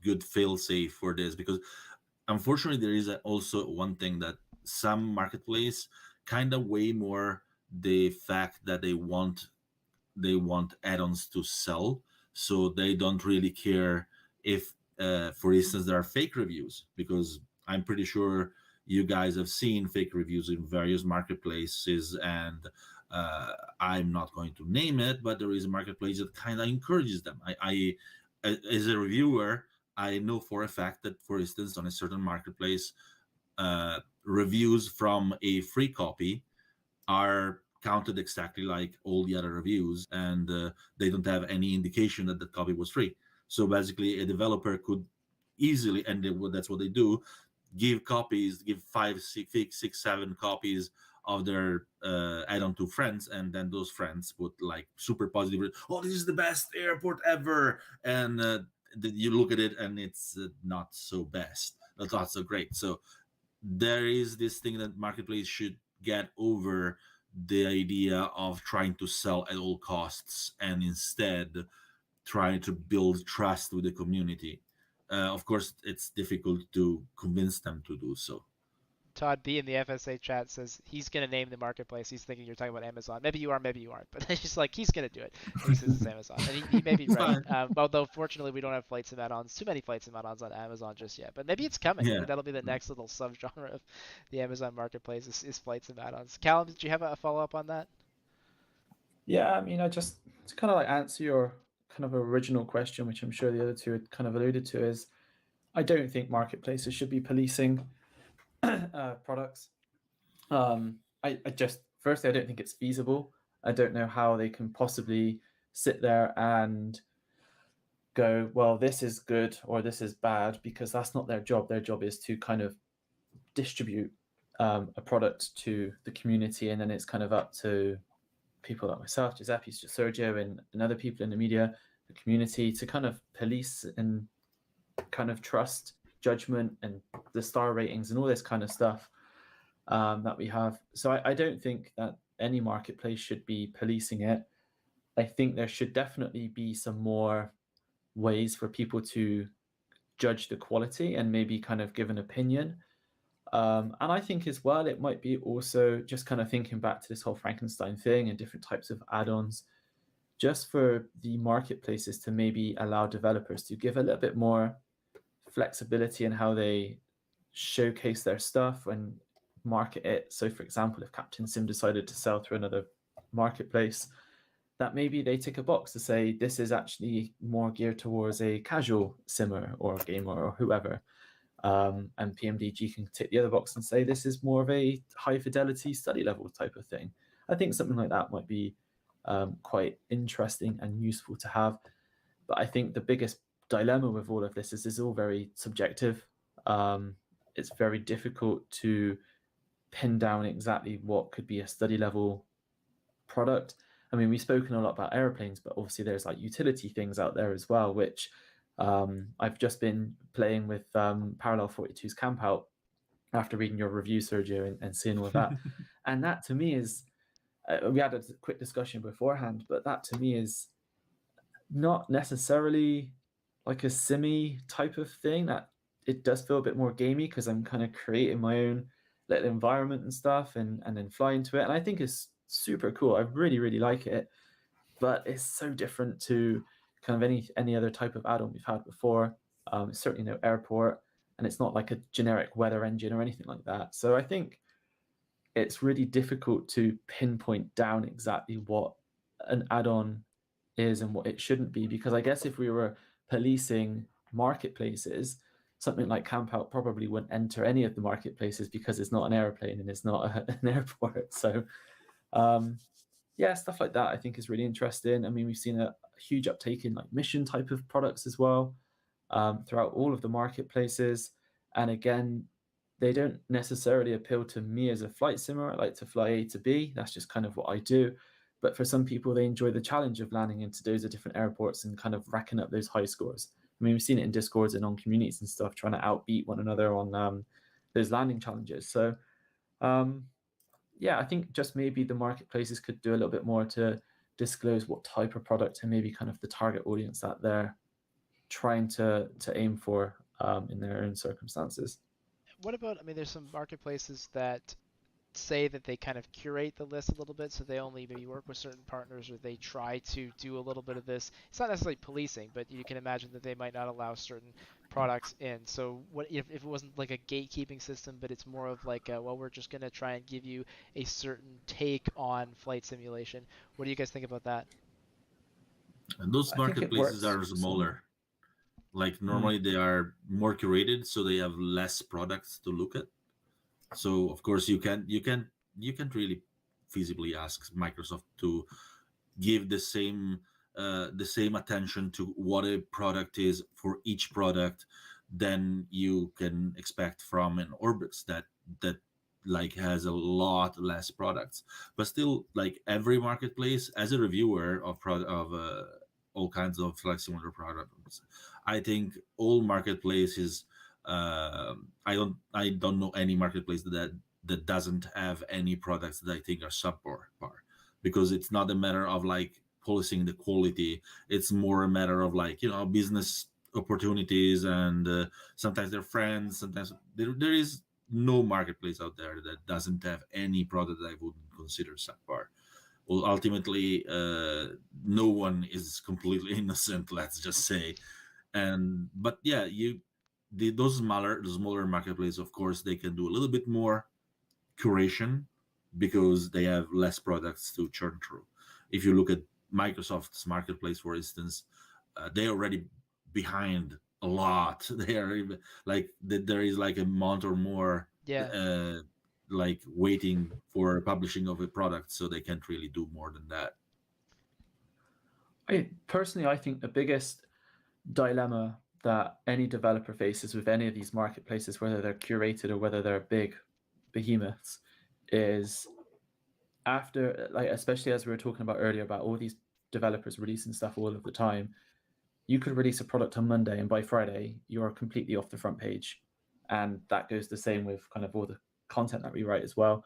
good fail safe for this, because unfortunately there is also one thing that some marketplace kind of weigh more the fact that they want add-ons to sell, so they don't really care if for instance there are fake reviews, because I'm pretty sure you guys have seen fake reviews in various marketplaces, and I'm not going to name it, but there is a marketplace that kind of encourages them. I as a reviewer, I know for a fact that, for instance, on a certain marketplace, reviews from a free copy are counted exactly like all the other reviews, and they don't have any indication that the copy was free. So basically, a developer could easily, and that's what they do, give 5, 6, 7 copies of their add-on to friends, and then those friends put like super positive, oh, this is the best airport ever, and you look at it and it's not so great. So there is this thing that marketplace should get over, the idea of trying to sell at all costs, and instead trying to build trust with the community. Of course, it's difficult to convince them to do so. Todd B in the FSA chat says he's going to name the marketplace. He's thinking you're talking about Amazon. Maybe you are, maybe you aren't. But it's just like, he's going to do it. And he says it's Amazon. And he may be right. Although, fortunately, we don't have flight sim add-ons, too many flight sim add-ons on Amazon just yet. But maybe it's coming. Yeah. Maybe that'll be the next little subgenre of the Amazon marketplace is flight sim add-ons. Calum, did you have a follow-up on that? Yeah, I mean, to kind of like answer your kind of original question, which I'm sure the other two had kind of alluded to, is I don't think marketplaces should be policing products. Firstly, I don't think it's feasible. I don't know how they can possibly sit there and go, well, this is good or this is bad, because that's not their job. Their job is to kind of distribute a product to the community, and then it's kind of up to people like myself, Giuseppe, Sergio, and other people in the media, the community, to kind of police and kind of trust judgment and the star ratings and all this kind of stuff that we have. So I don't think that any marketplace should be policing it. I think there should definitely be some more ways for people to judge the quality and maybe kind of give an opinion. And I think as well, it might be also just kind of thinking back to this whole Frankenstein thing and different types of add-ons, just for the marketplaces to maybe allow developers to give a little bit more flexibility in how they showcase their stuff and market it. So for example, if Captain Sim decided to sell through another marketplace, that maybe they tick a box to say this is actually more geared towards a casual simmer or gamer or whoever. And PMDG can tick the other box and say this is more of a high fidelity study level type of thing. I think something like that might be quite interesting and useful to have. But I think the biggest dilemma with all of this is it's all very subjective. It's very difficult to pin down exactly what could be a study level product. I mean, we've spoken a lot about airplanes, but obviously there's like utility things out there as well, which I've just been playing with Parallel 42's Camp Out after reading your review, Sergio, and seeing all of that. And that to me is, we had a quick discussion beforehand, but that to me is not necessarily like a simmy type of thing. That it does feel a bit more gamey because I'm kind of creating my own little environment and stuff and then fly into it. And I think it's super cool. I really, really like it. But it's so different to kind of any other type of add-on we've had before. It's certainly no airport, and it's not like a generic weather engine or anything like that. So I think it's really difficult to pinpoint down exactly what an add-on is and what it shouldn't be, because I guess if we were policing marketplaces, something like Camp Out probably wouldn't enter any of the marketplaces because it's not an airplane and it's not an airport. So yeah, stuff like that I think is really interesting. I mean, we've seen a huge uptake in like mission type of products as well throughout all of the marketplaces. And again, they don't necessarily appeal to me as a flight simmer. I like to fly A to B. That's just kind of what I do. But for some people, they enjoy the challenge of landing into those at different airports and kind of racking up those high scores. I mean, we've seen it in Discords and on communities and stuff, trying to outbeat one another on those landing challenges. So yeah, I think just maybe the marketplaces could do a little bit more to disclose what type of product and maybe kind of the target audience that they're trying to aim for in their own circumstances. What about, I mean, there's some marketplaces that say that they kind of curate the list a little bit, so they only maybe work with certain partners, or they try to do a little bit of this. It's not necessarily policing, but you can imagine that they might not allow certain products in. So what if it wasn't like a gatekeeping system, but it's more of like, well, we're just going to try and give you a certain take on flight simulation. What do you guys think about that? And those I think it marketplaces works. are smaller. Like normally they are more curated, so they have less products to look at. So of course you can't really feasibly ask Microsoft to give the same attention to what a product is for each product than you can expect from an Orbix that like has a lot less products. But still, like every marketplace, as a reviewer of all kinds of flight simulator products, I think all marketplaces. I don't know any marketplace that doesn't have any products that I think are subpar, because it's not a matter of like policing the quality. It's more a matter of like business opportunities, and sometimes they're friends. Sometimes there is no marketplace out there that doesn't have any product that I wouldn't consider subpar. Well, ultimately, no one is completely innocent. Let's just say, but yeah, those smaller marketplaces, of course, they can do a little bit more curation because they have less products to churn through. If you look at Microsoft's marketplace, for instance, they're already behind a lot. They are like there is like a month or more, Yeah. like waiting for publishing of a product, so they can't really do more than that. I think the biggest dilemma that any developer faces with any of these marketplaces, whether they're curated or whether they're big behemoths, is after, like, especially as we were talking about earlier about all these developers releasing stuff all of the time, you could release a product on Monday, and by Friday you're completely off the front page. And that goes the same with kind of all the content that we write as well.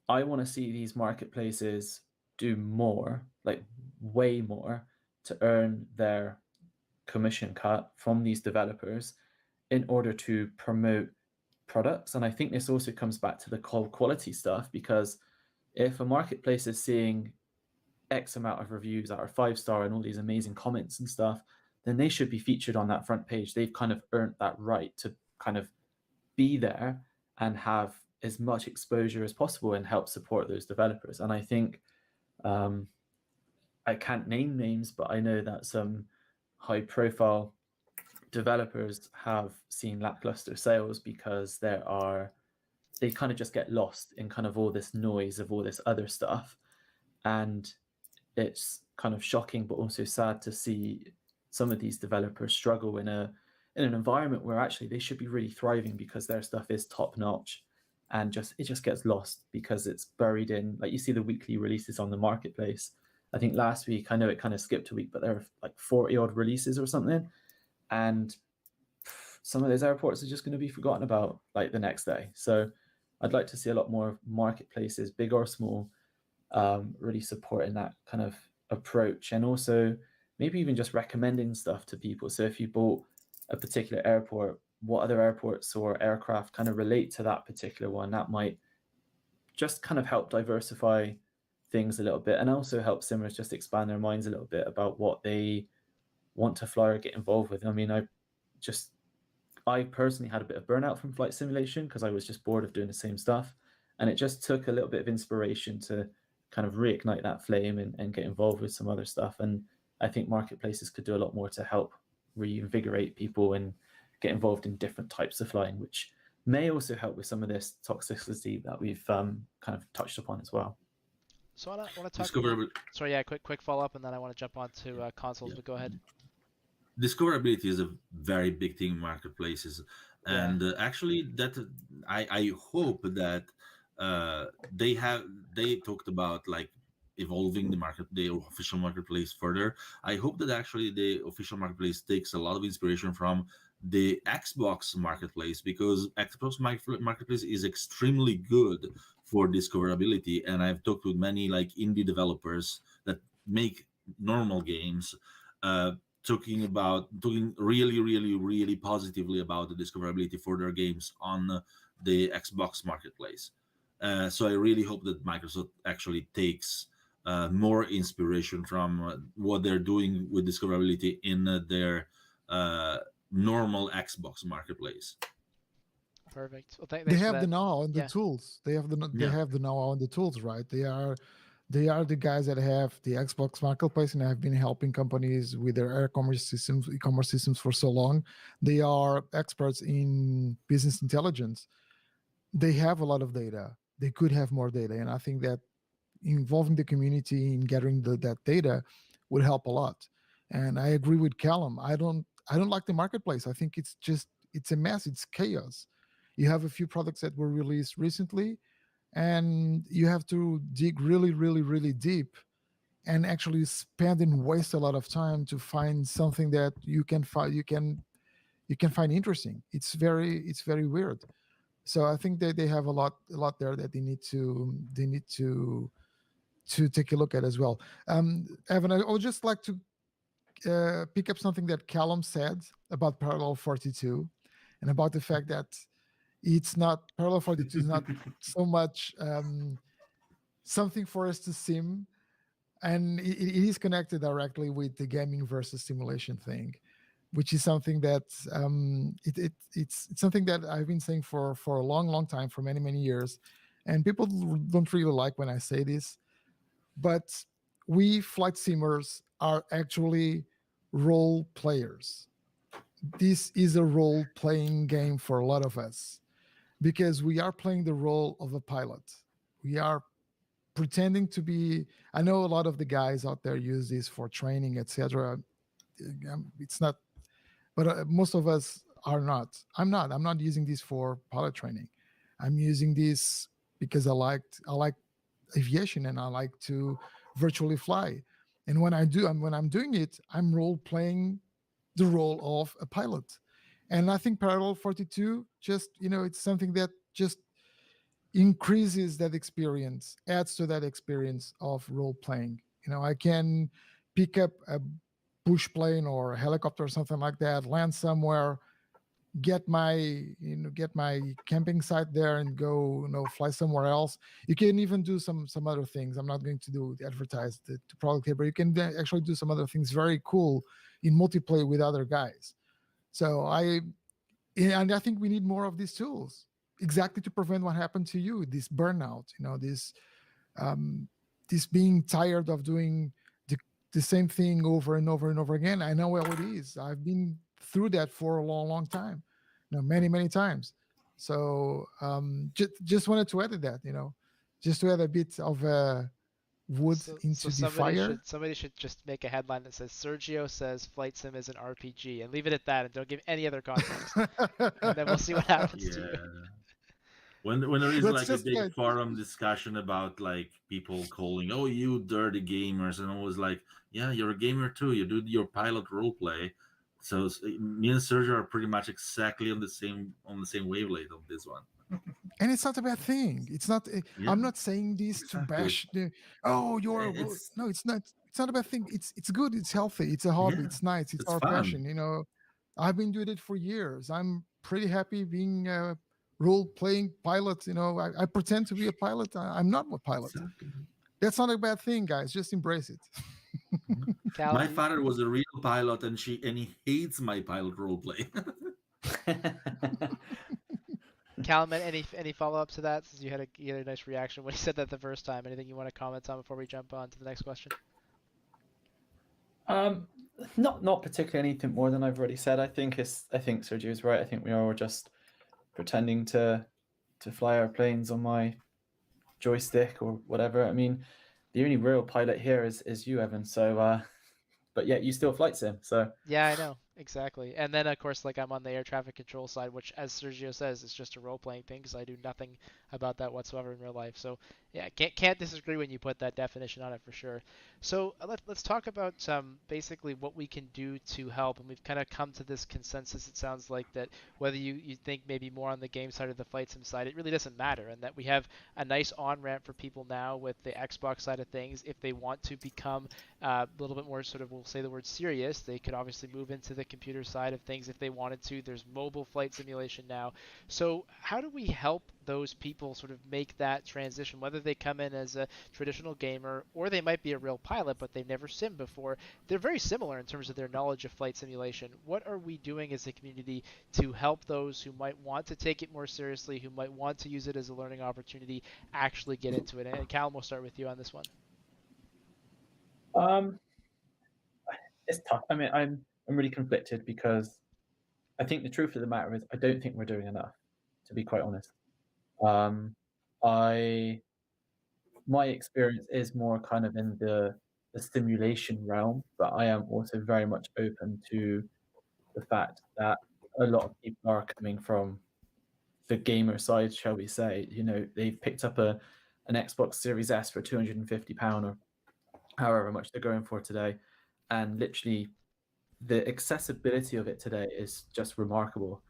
I want to see these marketplaces do more, like way more, to earn their commission cut from these developers in order to promote products. And I think this also comes back to the quality stuff, because if a marketplace is seeing X amount of reviews that are 5-star and all these amazing comments and stuff, then they should be featured on that front page. They've kind of earned that right to kind of be there and have as much exposure as possible and help support those developers. And I think I can't name names, but I know that some high profile developers have seen lackluster sales because they kind of just get lost in kind of all this noise of all this other stuff. And it's kind of shocking, but also sad to see some of these developers struggle in an environment where actually they should be really thriving because their stuff is top notch, and it just gets lost because it's buried in, like, you see the weekly releases on the marketplace. I think last week, I know it kind of skipped a week, but there were like 40 odd releases or something, and some of those airports are just going to be forgotten about like the next day. So I'd like to see a lot more marketplaces, big or small, really supporting that kind of approach, and also maybe even just recommending stuff to people. So if you bought a particular airport, what other airports or aircraft kind of relate to that particular one? That might just kind of help diversify things a little bit, and also help simmers just expand their minds a little bit about what they want to fly or get involved with. I mean, I personally had a bit of burnout from flight simulation because I was just bored of doing the same stuff, and it just took a little bit of inspiration to kind of reignite that flame and get involved with some other stuff. And I think marketplaces could do a lot more to help reinvigorate people and get involved in different types of flying, which may also help with some of this toxicity that we've kind of touched upon as well. So I want to talk. Sorry, yeah, quick follow up, and then I want to jump on to consoles. Yeah. But go ahead. Discoverability is a very big thing in marketplaces, and actually, that I hope that they talked about like evolving the official marketplace further. I hope that actually the official marketplace takes a lot of inspiration from the Xbox marketplace, because Xbox marketplace is extremely good for discoverability, and I've talked with many like indie developers that make normal games, talking really positively about the discoverability for their games on the Xbox marketplace. So I really hope that Microsoft actually takes more inspiration from what they're doing with discoverability in their normal Xbox marketplace. Perfect. Well, they have the know and the tools. They have the know-how and the tools, right? They are the guys that have the Xbox marketplace and have been helping companies with their e-commerce systems for so long. They are experts in business intelligence. They have a lot of data. They could have more data, and I think that involving the community in gathering that data would help a lot. And I agree with Calum. I don't like the marketplace. I think it's a mess. It's chaos. You have a few products that were released recently, and you have to dig really, really, really deep and actually spend and waste a lot of time to find something that you can find find interesting. It's very weird. So I think that they have a lot there that they need to take a look at as well. Evan, I would just like to pick up something that Calum said about Parallel 42, and about the fact that it's not Parallel 42 is not so much something for us to sim, and it is connected directly with the gaming versus simulation thing, which is something that it's something that I've been saying for a long time, for many years, and people don't really like when I say this, but we flight simmers are actually role players. This is a role playing game for a lot of us, because we are playing the role of a pilot. We are pretending to be. I know a lot of the guys out there use this for training, etc. It's not, but most of us are not. I'm not using this for pilot training. I'm using this because I like aviation and I like to virtually fly. And when I'm doing it, I'm role playing the role of a pilot. And I think Parallel 42 just, it's something that just increases that experience, adds to that experience of role playing. I can pick up a bush plane or a helicopter or something like that, land somewhere, get my camping site there and go fly somewhere else. You can even do some other things. I'm not going to advertise the product here, but you can actually do some other things very cool in multiplayer with other guys. So I think we need more of these tools, exactly to prevent what happened to you, this burnout, this being tired of doing the same thing over and over and over again. I know how it is. I've been through that for a long time, many times. So just wanted to add that, just to add a bit of wood So into the fire. somebody should just make a headline that says Sergio says Flight Sim is an RPG and leave it at that and don't give any other context. And then we'll see what happens to you. Yeah. When there is Let's like a just big forum discussion about like people calling, "Oh, you dirty gamers," and I was like, "Yeah, you're a gamer too. You do your pilot role play." So me and Sergio are pretty much exactly on the same wavelength of this one. and it's not a bad thing. It's not. Yeah, I'm not saying this to exactly. bash the. Oh, you're It's no. It's not. It's not a bad thing. It's good. It's healthy. It's a hobby. yeah, It's nice. It's it's our fun. passion. I've been doing it for years. I'm pretty happy being a role-playing pilot. I pretend to be a pilot. I'm not a pilot. Exactly. That's not a bad thing, guys. Just embrace it. Callum, My father was a real pilot, and he hates my pilot role play. Callum, any follow up to that? Since you had a nice reaction when he said that the first time. Anything you want to comment on before we jump on to the next question? Not particularly anything more than I've already said. I think Sergio's right. I think we are all just pretending to fly our planes on my joystick or whatever. I mean, the only real pilot here is you, Evan. So, but yet you still flight sim. So Yeah, I know. Exactly. And then, of course, like I'm on the air traffic control side, which, as Sergio says, is just a role-playing thing because I do nothing about that whatsoever in real life. So, yeah, can't disagree when you put that definition on it for sure. So let's talk about basically what we can do to help. And we've kind of come to this consensus, it sounds like, that whether you think maybe more on the game side or the flight sim side, it really doesn't matter. And that we have a nice on-ramp for people now with the Xbox side of things. If they want to become a little bit more sort of, we'll say the word serious, they could obviously move into the computer side of things if they wanted to. There's mobile flight simulation now. So how do we help those people sort of make that transition, whether they come in as a traditional gamer or they might be a real pilot but they've never simmed before? They're very similar in terms of their knowledge of flight simulation. What are we doing as a community to help those who might want to take it more seriously, who might want to use it as a learning opportunity, actually get into it? And Callum, we'll start with you on this one. it's tough. I mean, I'm really conflicted because I think the truth of the matter is I don't think we're doing enough, to be quite honest. I my experience is more kind of in the simulation realm, but I am also very much open to the fact that a lot of people are coming from the gamer side, shall we say. They've picked up an Xbox Series S for £250 or however much they're going for today, and literally the accessibility of it today is just remarkable.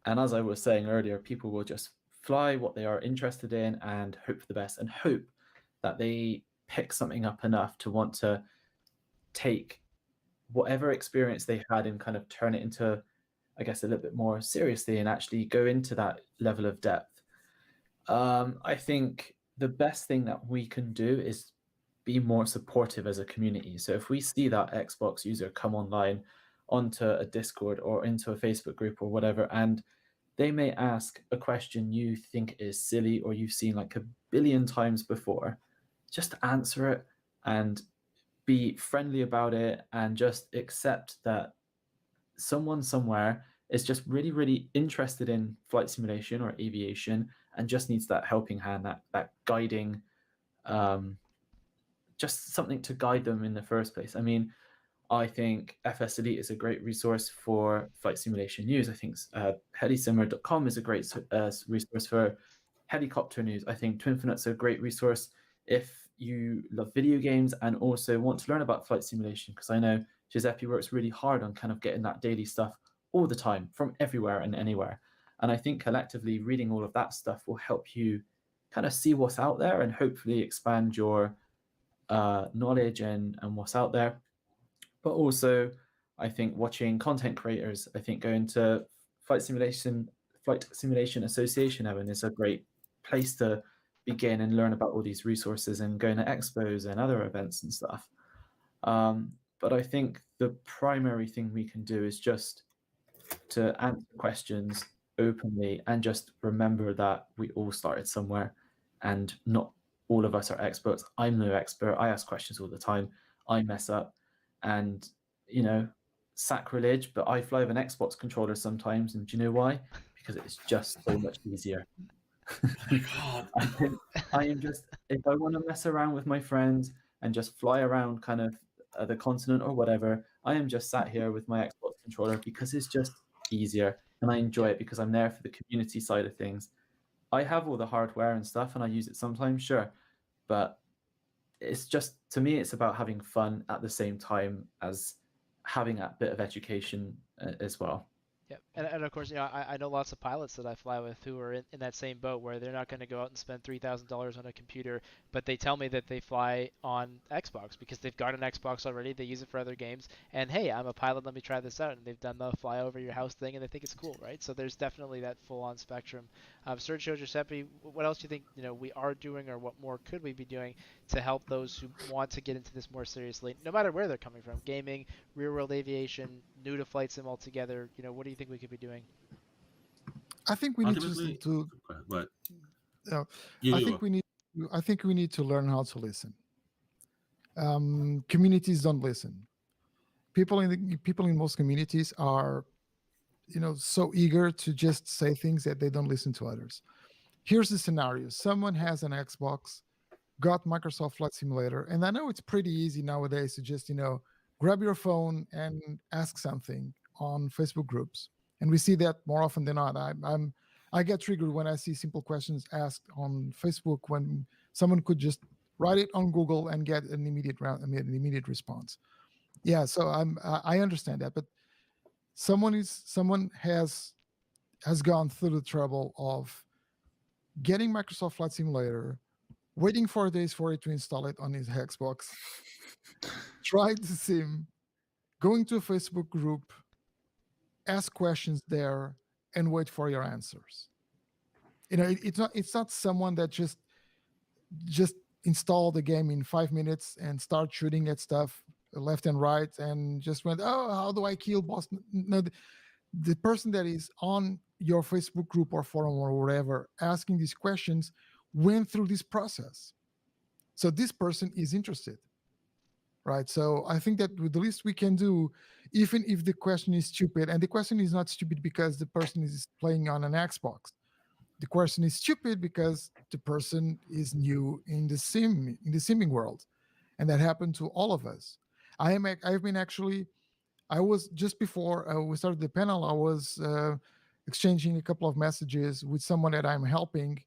And as I was saying earlier, people will just fly what they are interested in and hope for the best and hope that they pick something up enough to want to take whatever experience they had and kind of turn it into, I guess, a little bit more seriously and actually go into that level of depth. I think the best thing that we can do is be more supportive as a community. So if we see that Xbox user come online onto a Discord or into a Facebook group or whatever, and they may ask a question you think is silly or you've seen like a billion times before, just answer it and be friendly about it and just accept that someone somewhere is just really, really interested in flight simulation or aviation and just needs that helping hand, that guiding, just something to guide them in the first place. I mean, I think FSElite is a great resource for flight simulation news. I think HeliSimmer.com is a great resource for helicopter news. I think Twinfinite's a great resource if you love video games and also want to learn about flight simulation, because I know Giuseppe works really hard on kind of getting that daily stuff all the time from everywhere and anywhere. And I think collectively reading all of that stuff will help you kind of see what's out there and hopefully expand your knowledge and what's out there. But also, I think watching content creators, I think going to Flight Simulation Association, Evan, is a great place to begin and learn about all these resources and going to expos and other events and stuff. But I think the primary thing we can do is just to answer questions openly and just remember that we all started somewhere and not all of us are experts. I'm no expert. I ask questions all the time. I mess up and, you know, sacrilege, but I fly with an Xbox controller sometimes. And do you know why? Because it's just so much easier. Oh my God. I am just, if I want to mess around with my friends and just fly around kind of the continent or whatever, I am just sat here with my Xbox controller because it's just easier and I enjoy it because I'm there for the community side of things. I have all the hardware and stuff and I use it sometimes, sure, but it's just, to me, it's about having fun at the same time as having that bit of education as well. Yeah, and of course, I know lots of pilots that I fly with who are in that same boat where they're not going to go out and spend $3,000 on a computer, but they tell me that they fly on Xbox because they've got an Xbox already, they use it for other games, and hey, I'm a pilot, let me try this out, and they've done the fly over your house thing, and they think it's cool, right? So there's definitely that full-on spectrum. Sergio, Giuseppe, what else do you think we are doing, or what more could we be doing to help those who want to get into this more seriously, no matter where they're coming from, gaming, real-world aviation, new to flight sim altogether? What do you think we could be doing? I think we need Ultimately, to but uh, you I go. think we need to learn how to listen. Communities don't listen. People in most communities are, so eager to just say things that they don't listen to others. Here's the scenario: someone has an Xbox, got Microsoft Flight Simulator, and I know it's pretty easy nowadays to just grab your phone and ask something on Facebook groups, and we see that more often than not. I get triggered when I see simple questions asked on Facebook when someone could just write it on Google and get an immediate response. Yeah, so I understand that, but someone has gone through the trouble of getting Microsoft Flight Simulator, waiting 4 days for it to install it on his Xbox, try the sim, going to a Facebook group, ask questions there, and wait for your answers. It's not someone that just install the game in 5 minutes and start shooting at stuff left and right and just went, oh, how do I kill boss? No, the person that is on your Facebook group or forum or wherever asking these questions went through this process. So this person is interested, right? So I think that the least we can do, even if the question is stupid, and the question is not stupid because the person is playing on an Xbox. The question is stupid because the person is new in the simming world, and that happened to all of us. I was just before we started the panel. I was exchanging a couple of messages with someone that I'm helping,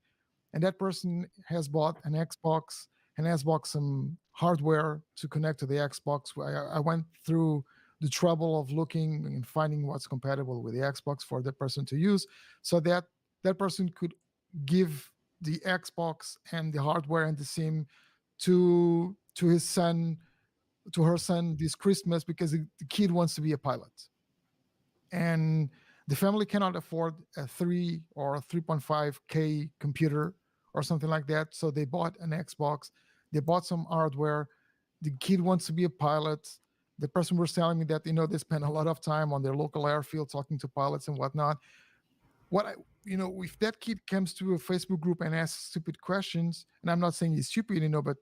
and that person has bought an Xbox and has bought some hardware to connect to the Xbox. I went through the trouble of looking and finding what's compatible with the Xbox for that person to use, so that that person could give the Xbox and the hardware and the sim to his son, to her son this Christmas, because the kid wants to be a pilot. And the family cannot afford a 3 or 3.5K computer or something like that. So they bought an Xbox, they bought some hardware. The kid wants to be a pilot. The person was telling me that, they spend a lot of time on their local airfield talking to pilots and whatnot. If that kid comes to a Facebook group and asks stupid questions, and I'm not saying he's stupid, but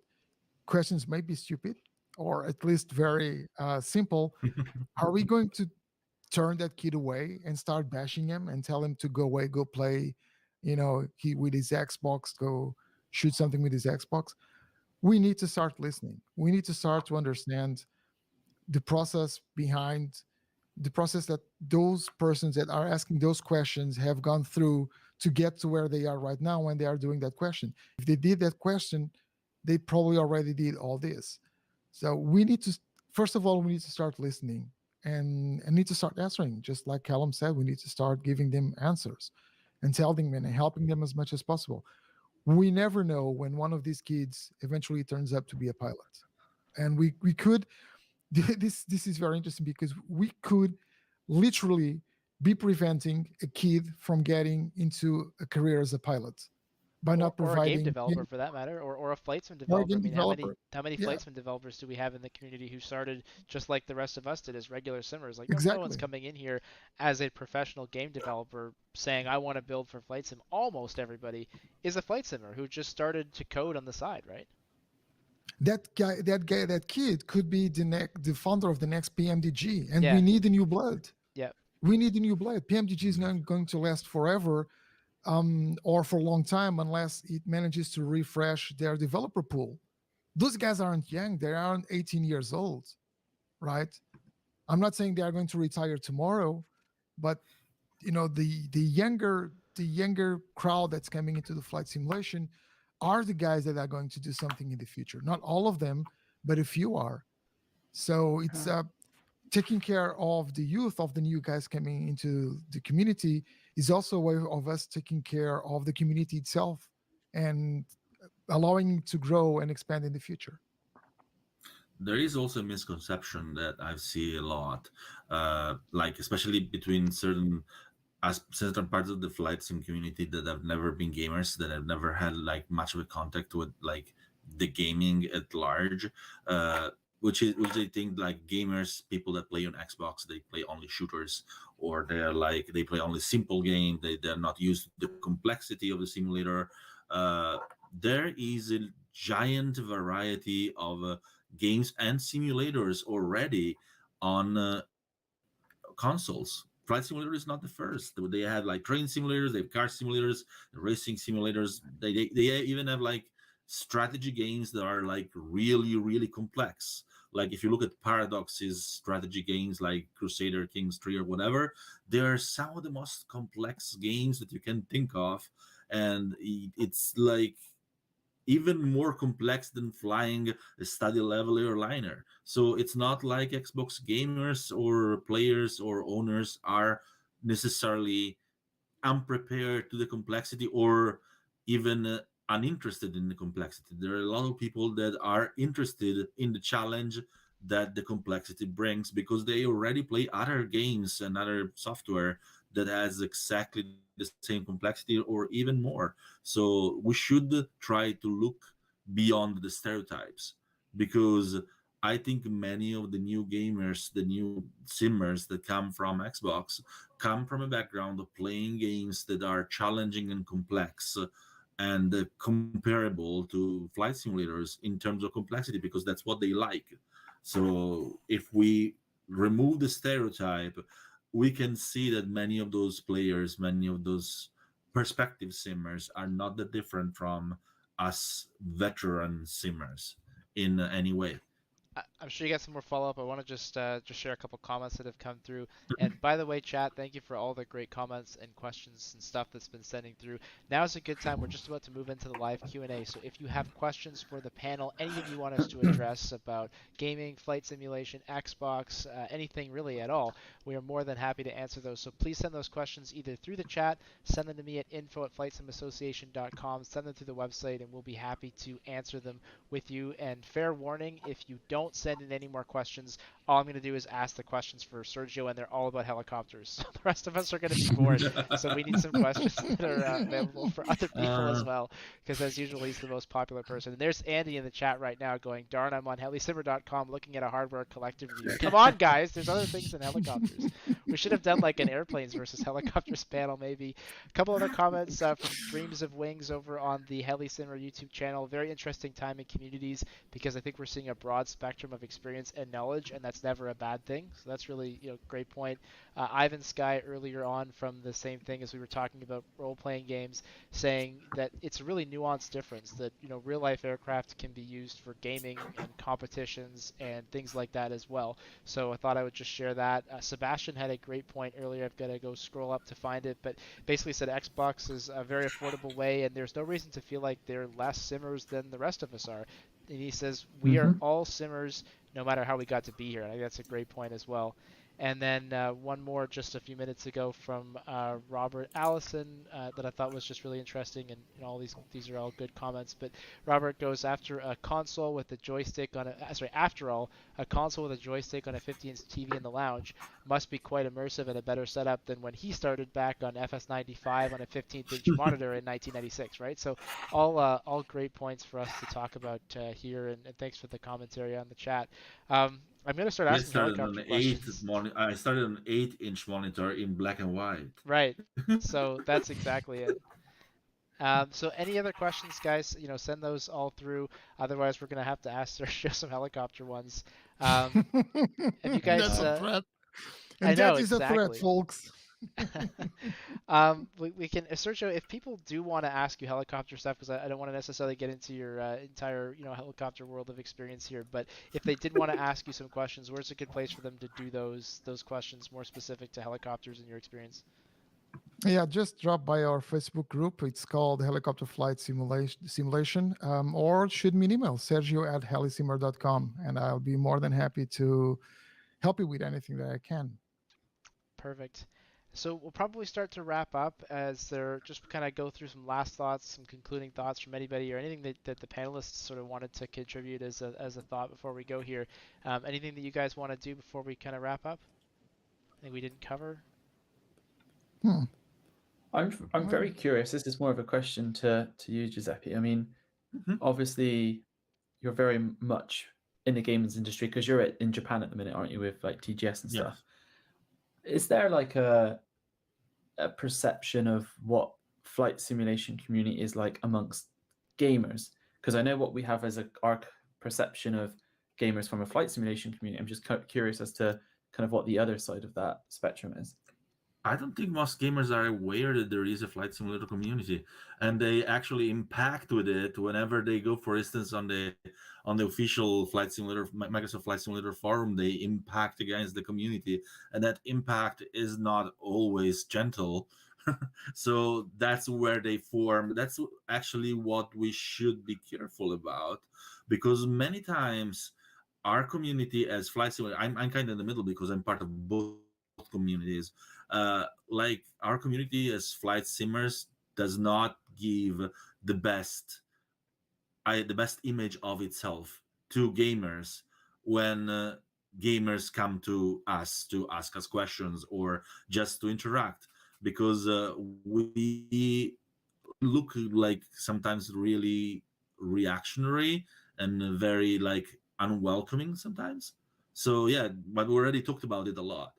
questions may be stupid or at least very simple. Are we going to turn that kid away and start bashing him and tell him to go away, go play, he with his Xbox, go shoot something with his Xbox? We need to start listening. We need to start to understand the process behind the process that those persons that are asking those questions have gone through to get to where they are right now when they are doing that question. If they did that question they probably already did all this. So we need to, first of all, we need to start listening and need to start answering. Just like Callum said, we need to start giving them answers and telling them and helping them as much as possible. We never know when one of these kids eventually turns up to be a pilot. And we could, this is very interesting because we could literally be preventing a kid from getting into a career as a pilot by not Or a game providing him developer for that matter, or a flightsman or a developer. I game mean, developer. how many Yeah, flightsman developers do we have in the community who started just like the rest of us did as regular simmers? Like no one's exactly. coming in here as a professional game developer saying I want to build for flight sim. Almost everybody is a flight simmer who just started to code on the side, right? That kid could be the founder of the next PMDG, and we Yeah, need a new blood. yeah. We need a new blood. PMDG is not going to last forever, or for a long time unless it manages to refresh their developer pool. Those guys aren't young; they aren't 18 years old, right? I'm not saying they are going to retire tomorrow, but the younger crowd that's coming into the flight simulation are the guys that are going to do something in the future. Not all of them, but a few are. So it's taking care of the youth of the new guys coming into the community is also a way of us taking care of the community itself and allowing it to grow and expand in the future. There is also a misconception that I see a lot, like especially between certain parts of the flight sim community that have never been gamers, that have never had like much of a contact with like the gaming at large, which they think like gamers, people that play on Xbox, they play only shooters, or they're like they play only simple game. They're not used to the complexity of the simulator. Uh, there is a giant variety of games and simulators already on consoles. Flight Simulator is not the first. They have like train simulators, they have car simulators, racing simulators. They even have like strategy games that are like really really complex. Like if you look at Paradox's strategy games like Crusader Kings 3 or whatever, they are some of the most complex games that you can think of, and it's like even more complex than flying a study level airliner. So it's not like Xbox gamers or players or owners are necessarily unprepared to the complexity or even uninterested in the complexity. There are a lot of people that are interested in the challenge that the complexity brings because they already play other games and other software that has exactly the same complexity or even more. So we should try to look beyond the stereotypes, because I think many of the new gamers, the new simmers that come from Xbox, come from a background of playing games that are challenging and complex and comparable to flight simulators in terms of complexity, because that's what they like. So if we remove the stereotype, we can see that many of those players, many of those perspective simmers are not that different from us veteran simmers in any way. I'm sure you got some more follow up. I want to just share a couple comments that have come through. And by the way, chat, thank you for all the great comments and questions and stuff that's been sending through. Now is a good time. We're just about to move into the live Q&A. So if you have questions for the panel, anything you want us to address about gaming, flight simulation, Xbox, anything really at all, we are more than happy to answer those. So please send those questions either through the chat, send them to me at info@flightsimassociation.com, send them through the website, and we'll be happy to answer them with you. And fair warning, if you don't send in any more questions, all I'm going to do is ask the questions for Sergio, and they're all about helicopters. So the rest of us are going to be bored. So we need some questions that are available for other people as uh, well, because as usual, he's the most popular person. And there's Andy in the chat right now going, darn, I'm on HeliSimmer.com looking at a hardware collective review. Come on, guys, there's other things than helicopters. We should have done like an airplanes versus helicopters panel maybe. A couple other comments from Dreams of Wings over on the HeliSimmer YouTube channel. Very interesting time in communities, because I think we're seeing a broad spectrum of experience and knowledge, and that's that's never a bad thing. So that's really, great point. Ivan Sky earlier on from the same thing as we were talking about role-playing games, saying that it's a really nuanced difference that, real-life aircraft can be used for gaming and competitions and things like that as well. So I thought I would just share that. Sebastian had a great point earlier. I've got to go scroll up to find it, but basically said Xbox is a very affordable way, and there's no reason to feel like they're less simmers than the rest of us are. And he says we are Hmm. all simmers no matter how we got to be here. And I think that's a great point as well. And then one more just a few minutes ago from Robert Allison that I thought was just really interesting, and all these are all good comments. But Robert goes after a console with a joystick on a sorry after all a console with a joystick on a 50-inch TV in the lounge must be quite immersive and a better setup than when he started back on FS95 on a 15-inch monitor in 1996, right? So all great points for us to talk about here, and thanks for the commentary on the chat. I'm going to start We asking started on helicopter an eight questions. monitor. I started on an 8-inch monitor in black and white. Right. So that's exactly it. So any other questions, guys? Send those all through. Otherwise, we're going to have to ask Sergio some helicopter ones. Um, have you That's guys? a threat. I And know that is a threat, exactly. folks. We can, Sergio, if people do want to ask you helicopter stuff, because I don't want to necessarily get into your entire, helicopter world of experience here, but if they did want to ask you some questions, where's a good place for them to do those questions more specific to helicopters in your experience? Yeah, just drop by our Facebook group. It's called Helicopter Flight Simulation. Or shoot me an email, Sergio at HeliSimmer.com, and I'll be more than happy to help you with anything that I can. Perfect. So we'll probably start to wrap up as they're just kind of go through some last thoughts, some concluding thoughts from anybody or anything that the panelists sort of wanted to contribute as a thought before we go here. Anything that you guys want to do before we kind of wrap up? I think we didn't cover. Hmm. I'm very curious. This is more of a question to you, Giuseppe. I mean, Mhm. obviously, you're very much in the games industry because you're in Japan at the minute, aren't you, with like TGS and stuff? Yes. Is there like a perception of what flight simulation community is like amongst gamers? Because I know what we have as our perception of gamers from a flight simulation community. I'm just curious as to kind of what the other side of that spectrum is. I don't think most gamers are aware that there is a flight simulator community, and they actually impact with it whenever they go. For instance, on the official flight simulator Microsoft Flight Simulator forum, they impact against the community, and that impact is not always gentle. So that's where they form. That's actually what we should be careful about, because many times our community as flight simulator, I'm kind of in the middle because I'm part of both communities. Like our community as flight simmers does not give the best the best image of itself to gamers when gamers come to ask us questions or just to interact, because we look like sometimes really reactionary and very like unwelcoming sometimes. So yeah, but we already talked about it a lot.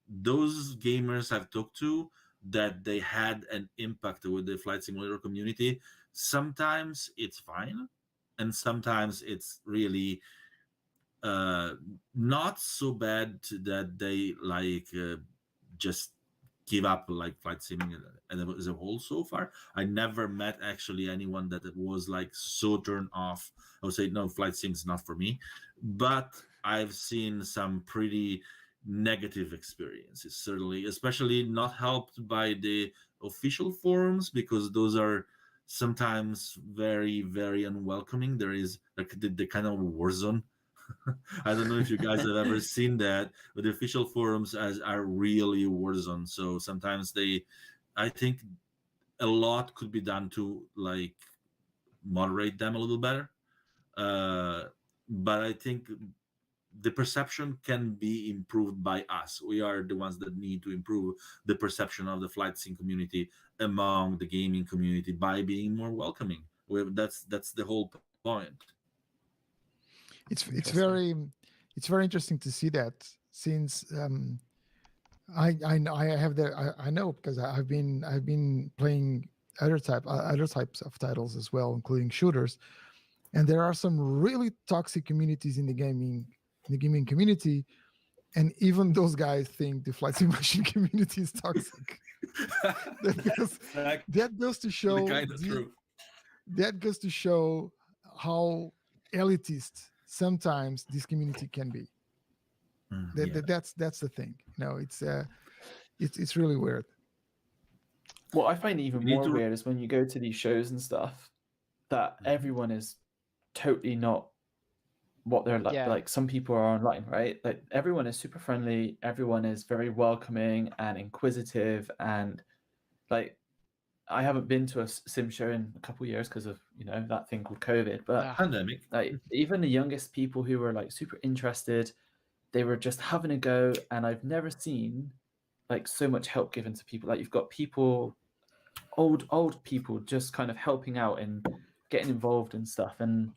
Those gamers I've talked to that they had an impact with the flight simulator community, sometimes it's fine and sometimes it's really uh not so bad that they like just give up like flight simming as a whole. So far I never met actually anyone that it was like so turned off. I would say no, flight sim is not for me, but I've seen some pretty negative experiences, certainly, especially not helped by the official forums, because those are sometimes very very unwelcoming. There is like the kind of war zone. I don't know if you guys have ever seen that, but the official forums as are really war zone. So sometimes I think a lot could be done to like moderate them a little better. Uh, but I think the perception can be improved by us. We are the ones that need to improve the perception of the flight sim community among the gaming community by being more welcoming. That's the whole point. It's it's Interesting. very it's very interesting to see that, since I have I know because I've been playing other types of titles as well, including shooters, and there are some really toxic communities in the gaming in the gaming community, and even those guys think the flight simulation community is toxic. that goes Like, that goes to the show kind of true. that goes to show how elitist sometimes this community can be. Yeah. That's the thing. It's really weird. What I find even We need more to. weird is when you go to these shows and stuff that everyone is totally not what they're like. Yeah. Like some people are online, right? Like everyone is super friendly, everyone is very welcoming and inquisitive, and like I haven't been to a sim show in a couple of years because of that thing called COVID. But Ah, Pandemic. like even the youngest people who were like super interested, they were just having a go, and I've never seen like so much help given to people. Like you've got people, old people, just kind of helping out and getting involved and stuff, and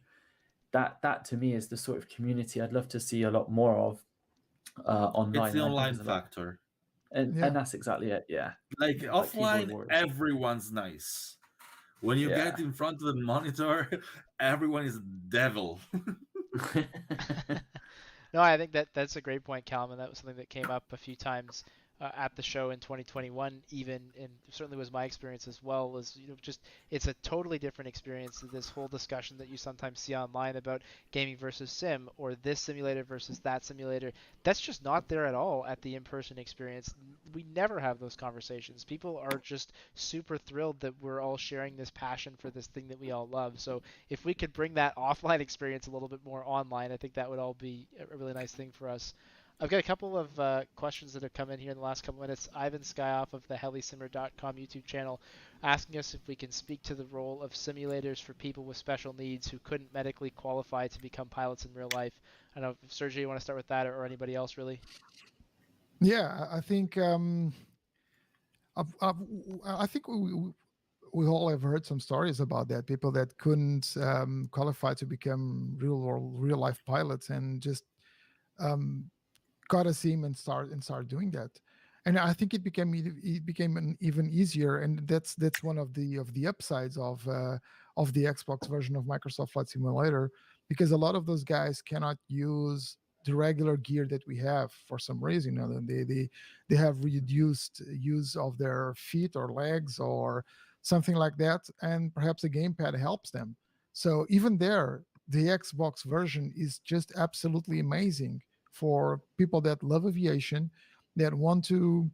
that to me is the sort of community I'd love to see a lot more of It's online. the And I think online there's a lot, factor. and Yeah. that's exactly it. Yeah, Like like keyboard offline, warriors. everyone's nice. When you Yeah. get in front of the monitor, everyone is a devil. no, I think that's a great point, Calum, and that was something that came up a few times at the show in 2021, even, and certainly was my experience as well. Was just it's a totally different experience to this whole discussion that you sometimes see online about gaming versus sim or this simulator versus that simulator. That's just not there at all at the in-person experience. We never have those conversations. People are just super thrilled that we're all sharing this passion for this thing that we all love. So if we could bring that offline experience a little bit more online, I think that would all be a really nice thing for us. I've got a couple of questions that have come in here in the last couple minutes. Ivan Skyoff of the HeliSimmer.com YouTube channel asking us if we can speak to the role of simulators for people with special needs who couldn't medically qualify to become pilots in real life. I don't know if Sergio, you want to start with that, or anybody else really? Yeah, I think I think we all have heard some stories about that. People that couldn't qualify to become real life pilots and just um, got a sim and start doing that. And I think it became an even easier, and that's one of the upsides of the Xbox version of Microsoft Flight Simulator, because a lot of those guys cannot use the regular gear that we have for some reason. They have reduced use of their feet or legs or something like that, and perhaps a gamepad helps them. So even there, the Xbox version is just absolutely amazing for people that love aviation, that want to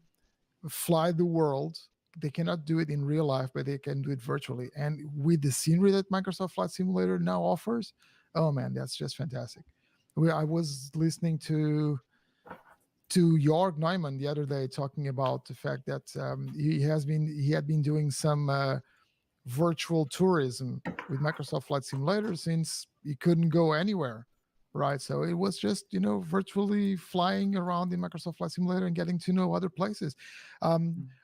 fly the world. They cannot do it in real life, but they can do it virtually. And with the scenery that Microsoft Flight Simulator now offers, oh man, that's just fantastic. I was listening to Jörg Neumann the other day talking about the fact that he had been doing some virtual tourism with Microsoft Flight Simulator since he couldn't go anywhere, right? So it was just virtually flying around in Microsoft Flight Simulator and getting to know other places.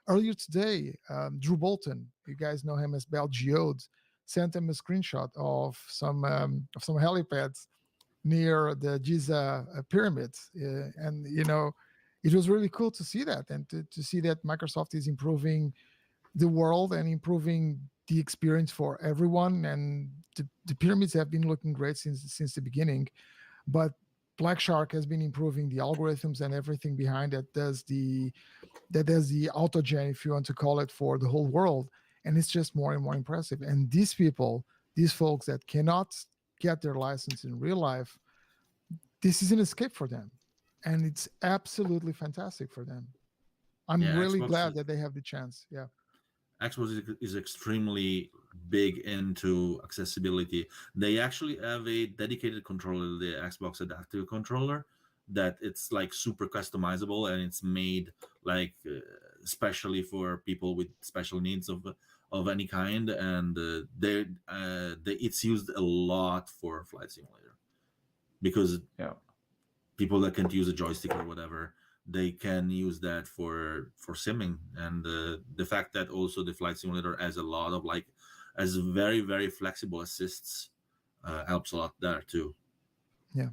Earlier today, Drew Bolton, you guys know him as Bell Geode, sent him a screenshot of some helipads near the Giza pyramids, and it was really cool to see that, and to see that Microsoft is improving the world and improving the experience for everyone. And the pyramids have been looking great since the beginning, but Black Shark has been improving the algorithms and everything behind that does the autogen, if you want to call it, for the whole world. And it's just more and more impressive. And these folks that cannot get their license in real life, this is an escape for them, and it's absolutely fantastic for them. I'm Yeah, really glad that they have the chance. Yeah. Xbox is extremely big into accessibility. They actually have a dedicated controller, the Xbox Adaptive Controller, that it's like super customizable, and it's made like especially for people with special needs of any kind. And it's used a lot for Flight Simulator because Yeah. people that can't use a joystick or whatever, they can use that for simming. And the fact that also the Flight Simulator has a lot of has very very flexible assists helps a lot there too. Yeah.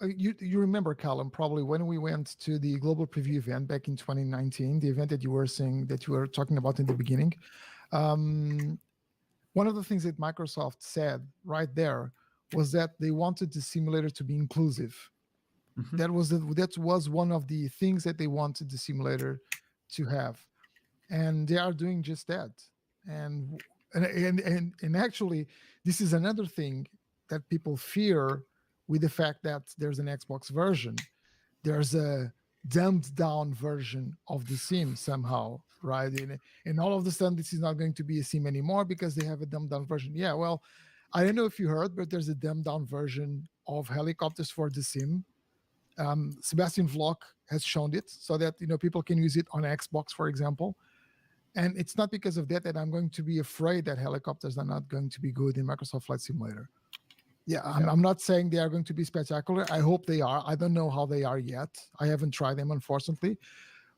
You remember, Calum, probably when we went to the global preview event back in 2019, the event that you were talking about in the beginning. One of the things that Microsoft said right there was that they wanted the simulator to be inclusive. Mhm. That was one of the things that they wanted the simulator to have, and they are doing just that. And and actually, this is another thing that people fear with the fact that there's an Xbox version. There's a dumbed down version of the sim somehow, right? And all of a sudden, this is not going to be a sim anymore because they have a dumbed down version. Yeah, well, I don't know if you heard, but there's a dumbed down version of helicopters for the sim. Sebastian Vlok has shown it so that people can use it on Xbox, for example. And it's not because of that that I'm going to be afraid that helicopters are not going to be good in Microsoft Flight Simulator. Yeah, Yeah. I'm not saying they are going to be spectacular. I hope they are. I don't know how they are yet. I haven't tried them, unfortunately.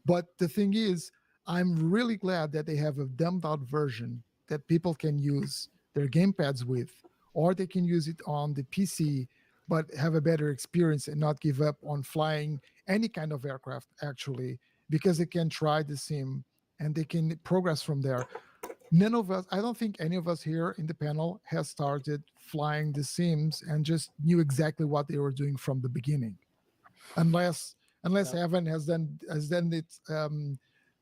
But the thing is, I'm really glad that they have a dumbed out version that people can use their gamepads with, or they can use it on the PC, but have a better experience and not give up on flying any kind of aircraft, actually, because they can try the sim and they can progress from there. None of us, I don't think any of us here in the panel has started flying the sims and just knew exactly what they were doing from the beginning, unless No, Evan has done it,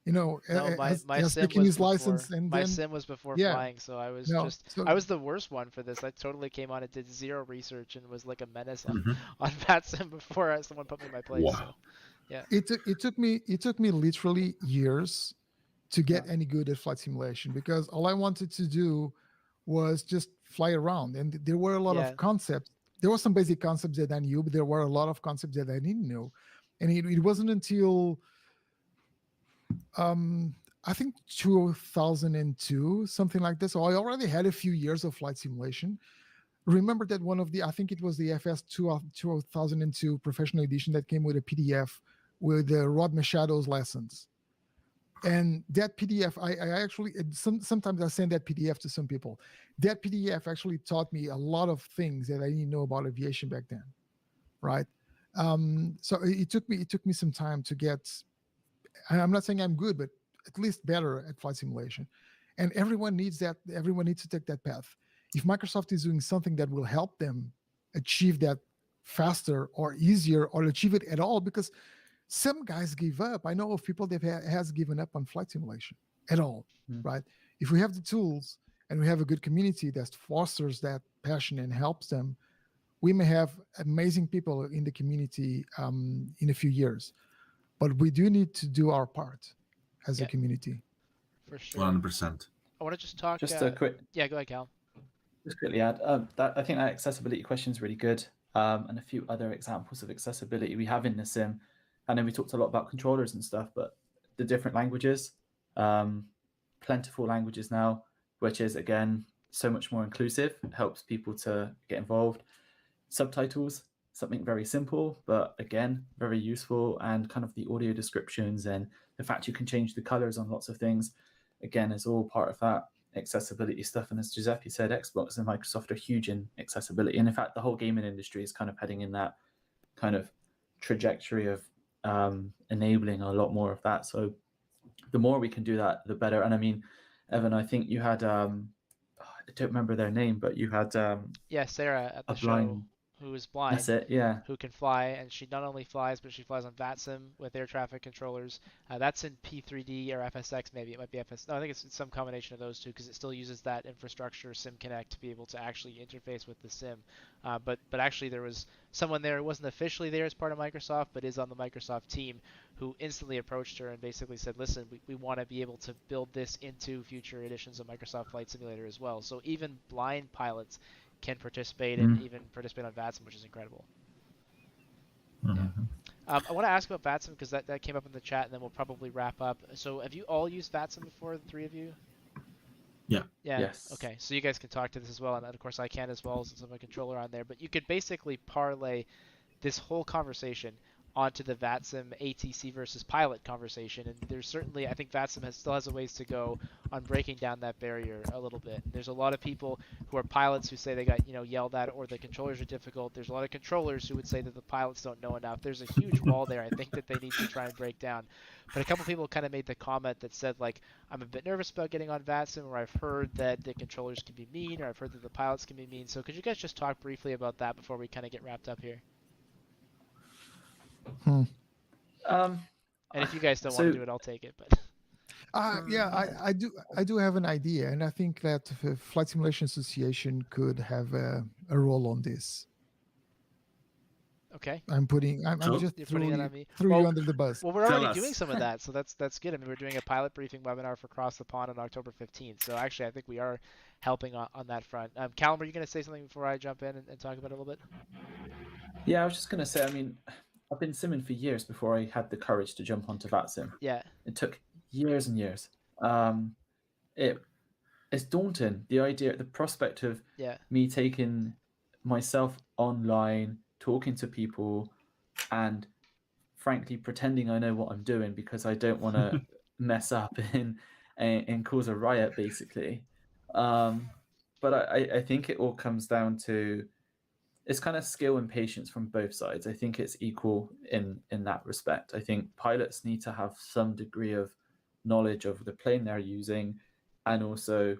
no, my has sim taken was his before. license, and My then sim was before yeah, flying, so no, so I was the worst one for this. I totally came on and did zero research and was like a menace on Mhm. on VATSIM before someone put me in my place. So Wow. yeah, it took me literally years to Yeah. get any good at flight simulation because all I wanted to do was just fly around, and there were a lot yeah, of concepts. There were some basic concepts that I knew, but there were a lot of concepts that I didn't know, and it wasn't until um I think 2002, something like this. So I already had a few years of flight simulation. Remember that I think it was the FS 2002 professional edition that came with a PDF with Rod Machado's lessons. And that PDF, I actually, sometimes I send that PDF to some people. That PDF actually taught me a lot of things that I didn't know about aviation back then, right? So it took me some time to get. I'm not saying I'm good, but at least better at flight simulation. And everyone needs that. Everyone needs to take that path. If Microsoft is doing something that will help them achieve that faster or easier or achieve it at all, because some guys give up. I know of people that has given up on flight simulation at all, Mm. right? If we have the tools and we have a good community that fosters that passion and helps them, we may have amazing people in the community in a few years. But we do need to do our part as a yeah, community. for sure. 100%. I want to just talk. Just a quick, Yeah, go ahead, Cal. just quickly add that I think that accessibility question is really good, and a few other examples of accessibility we have in the sim. And then we talked a lot about controllers and stuff, but the different languages, um, plentiful languages now, which is again so much more inclusive. It helps people to get involved. Subtitles, something very simple, but again very useful, and kind of the audio descriptions and the fact you can change the colors on lots of things, again, is all part of that accessibility stuff. And as Giuseppe said, Xbox and Microsoft are huge in accessibility, and in fact the whole gaming industry is kind of heading in that kind of trajectory of enabling a lot more of that. So the more we can do that, the better. And I mean, Evan, I think you had I don't remember their name, but you had Yeah, Sarah at a the show, blind. who is That's blind, it. Yeah. who can fly, and she not only flies, but she flies on VATSIM with air traffic controllers. That's in P3D or FSX, maybe it might be FS. No, I think it's some combination of those two because it still uses that infrastructure SimConnect to be able to actually interface with the sim. But actually there was someone there who wasn't officially there as part of Microsoft, but is on the Microsoft team, who instantly approached her and basically said, "Listen, we want to be able to build this into future editions of Microsoft Flight Simulator as well." So even blind pilots can participate and Mm. even participate on VATSIM, which is incredible. Yeah. Mhm. I want to ask about VATSIM because that came up in the chat, and then we'll probably wrap up. So have you all used VATSIM before, the three of you? Yeah. Yeah. Yes. Okay. So you guys can talk to this as well, and of course I can as well since I'm a controller on there. But you could basically parlay this whole conversation onto the VATSIM ATC versus pilot conversation. And there's certainly, I think VATSIM still has a ways to go on breaking down that barrier a little bit. And there's a lot of people who are pilots who say they got, yelled at, or the controllers are difficult. There's a lot of controllers who would say that the pilots don't know enough. There's a huge wall there, I think, that they need to try and break down. But a couple people kind of made the comment that said, like, I'm a bit nervous about getting on VATSIM, or I've heard that the controllers can be mean, or I've heard that the pilots can be mean. So could you guys just talk briefly about that before we kind of get wrapped up here? Hmm. And if you guys don't want to So do it, I'll take it. But Yeah, I do have an idea, and I think that Flight Simulation Association could have a role on this. okay, I'm So just you're putting that on me. threw you Well, under the bus. well, we're tell already doing us. some of that, so that's good. I mean, we're doing a pilot briefing webinar for Cross the Pond on October 15th. So actually, I think we are helping on that front. Callum, are you going to say something before I jump in and talk about it a little bit? yeah, I was just going to say, I mean, I've been simming for years before I had the courage to jump onto VATSIM. Yeah, It took years and years. It it's daunting, the idea, the prospect of yeah, me taking myself online, talking to people, and frankly pretending I know what I'm doing because I don't want to mess up and cause a riot, basically. But I think it all comes down to it's kind of skill and patience from both sides. I think it's equal in that respect. I think pilots need to have some degree of knowledge of the plane they're using, and also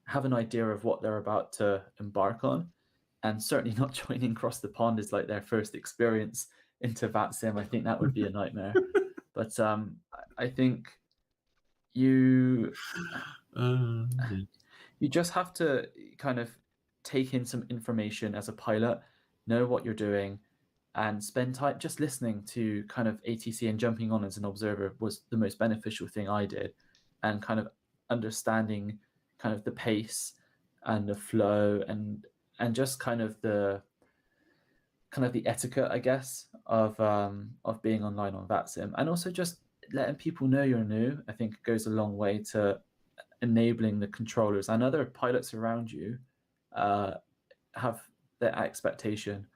have an idea of what they're about to embark on. And certainly not joining across the pond is like their first experience into VATSIM. I think that would be a nightmare. But I think you Uh, you just have to kind of take in some information as a pilot, know what you're doing, and spend time just listening to kind of ATC, and jumping on as an observer was the most beneficial thing I did, and kind of understanding kind of the pace and the flow and just kind of the etiquette, I guess, of being online on VATSIM, and also just letting people know you're new. I think goes a long way to enabling the controllers and other pilots around you uh, have that expectation.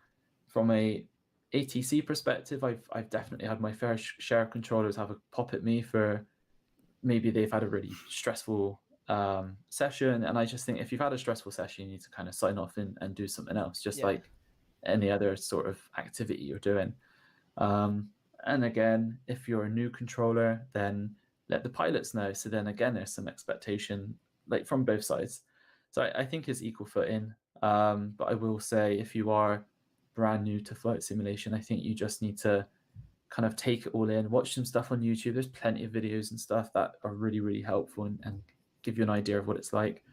From a ATC perspective, I've definitely had my fair share of controllers have a pop at me for maybe they've had a really stressful session, and I just think if you've had a stressful session, you need to kind of sign off and do something else, just yeah, like any other sort of activity you're doing. And again, if you're a new controller, then let the pilots know. So then again, there's some expectation like from both sides. So I think it's equal footing. But I will say if you are brand new to flight simulation, I think you just need to kind of take it all in, watch some stuff on YouTube. There's plenty of videos and stuff that are really, really helpful and give you an idea of what it's like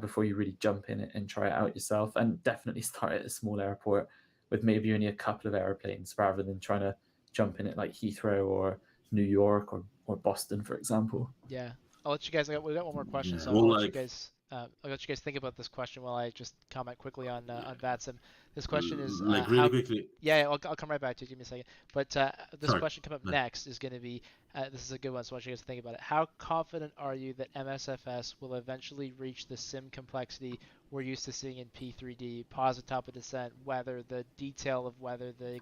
before you really jump in it and try it out yourself. And definitely start at a small airport with maybe only a couple of airplanes rather than trying to jump in at like Heathrow or New York or Boston, for example. yeah. I'll let you guys. We got one more question, yeah. so I'll Well, let you like, guys. I'll let you guys think about this question while I just comment quickly on VATSIM. This question is like really how. quickly. Yeah, I'll come right back to you. Give me a second. But this Sorry. question coming up next is going to be. This is a good one, so I want you guys to think about it. How confident are you that MSFS will eventually reach the sim complexity we're used to seeing in P3D, positive top of descent, weather, the detail of weather, the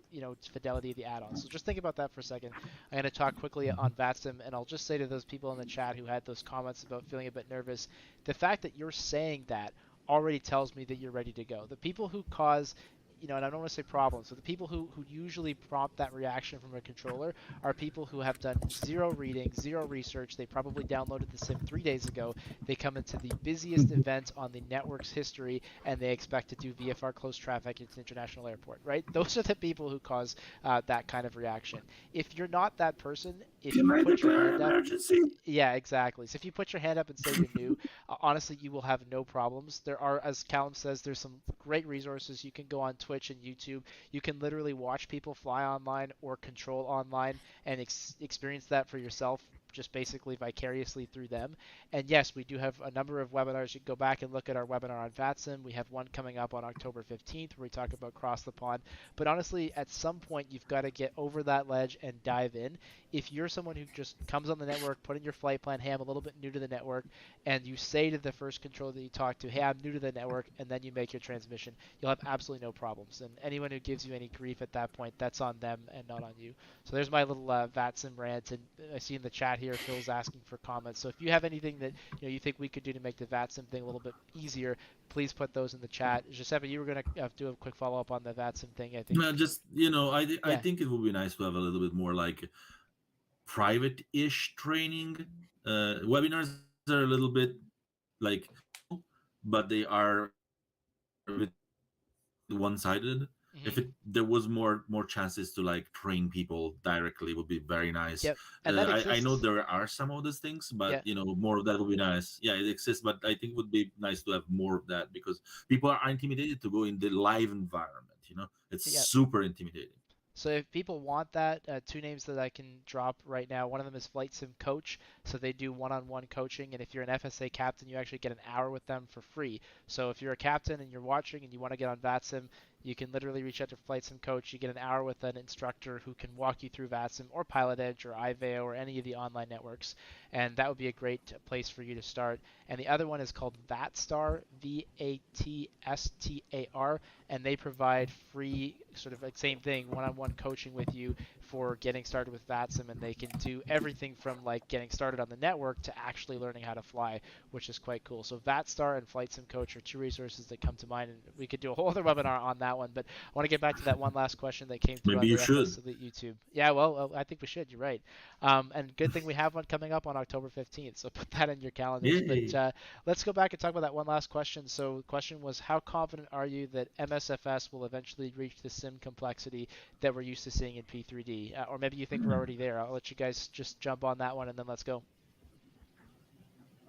fidelity of the add-ons. So just think about that for a second. I'm going to talk quickly on VATSIM, and I'll just say to those people in the chat who had those comments about feeling a bit nervous, the fact that you're saying that already tells me that you're ready to go. The people who cause and I don't want to say problems, so the people who usually prompt that reaction from a controller are people who have done zero reading, zero research. They probably downloaded the sim 3 days ago. They come into the busiest event on the network's history, and they expect to do VFR close traffic at an international airport, right? Those are the people who cause that kind of reaction. If you're not that person, if Can you I put your declare hand up, emergency? yeah, exactly. So if you put your hand up and say you're new, honestly, you will have no problems. There are, as Callum says, there's some great resources. You can go on Twitch and YouTube. You can literally watch people fly online or control online and experience that for yourself, just basically vicariously through them. And yes, we do have a number of webinars. You can go back and look at our webinar on VATSIM. We have one coming up on October 15th where we talk about Cross the Pond. But honestly, at some point, you've got to get over that ledge and dive in. If you're someone who just comes on the network, put in your flight plan, hey, I'm a little bit new to the network, and you say to the first controller that you talk to, hey, I'm new to the network, and then you make your transmission, you'll have absolutely no problems. And anyone who gives you any grief at that point, that's on them and not on you. So there's my little VATSIM rant, and I see in the chat here Phil's asking for comments. So if you have anything that you think we could do to make the VATSIM thing a little bit easier, please put those in the chat. Giuseppe, you were going to do a quick follow up on the VATSIM thing, I think. Just I Yeah. think it would be nice to have a little bit more like private-ish training. Webinars are a little bit like, but they are a bit one-sided. If there was more chances to like train people directly, would be very nice. Yep, and that I know exists. there are some of those things, but Yeah, more of that would be nice. Yeah, it exists, but I think it would be nice to have more of that because people are intimidated to go in the live environment. It's yeah. super intimidating. So if people want that, two names that I can drop right now. One of them is Flight Sim Coach. So they do one-on-one coaching, and if you're an FSA captain, you actually get an hour with them for free. So if you're a captain and you're watching and you want to get on VATSIM, you can literally reach out to Flight Sim Coach. You get an hour with an instructor who can walk you through VATSIM or Pilot Edge or IVAO or any of the online networks, and that would be a great place for you to start. And the other one is called VATSTAR, VATSTAR, and they provide free sort of like same thing one-on-one coaching with you for getting started with VATSIM, and they can do everything from like getting started on the network to actually learning how to fly, which is quite cool. So VATSTAR and Flight Sim Coach are two resources that come to mind, and we could do a whole other webinar on that one. But I want to get back to that one last question that came through Maybe on you the should. FS Elite YouTube. Yeah, well, I think we should. You're right. And good thing we have one coming up on October 15th, so put that in your calendars. But Yay! let's go back and talk about that one last question. So the question was, how confident are you that MSFS will eventually reach the sim complexity that we're used to seeing in P3D? Or maybe you think we're already there. I'll let you guys just jump on that one and then let's go.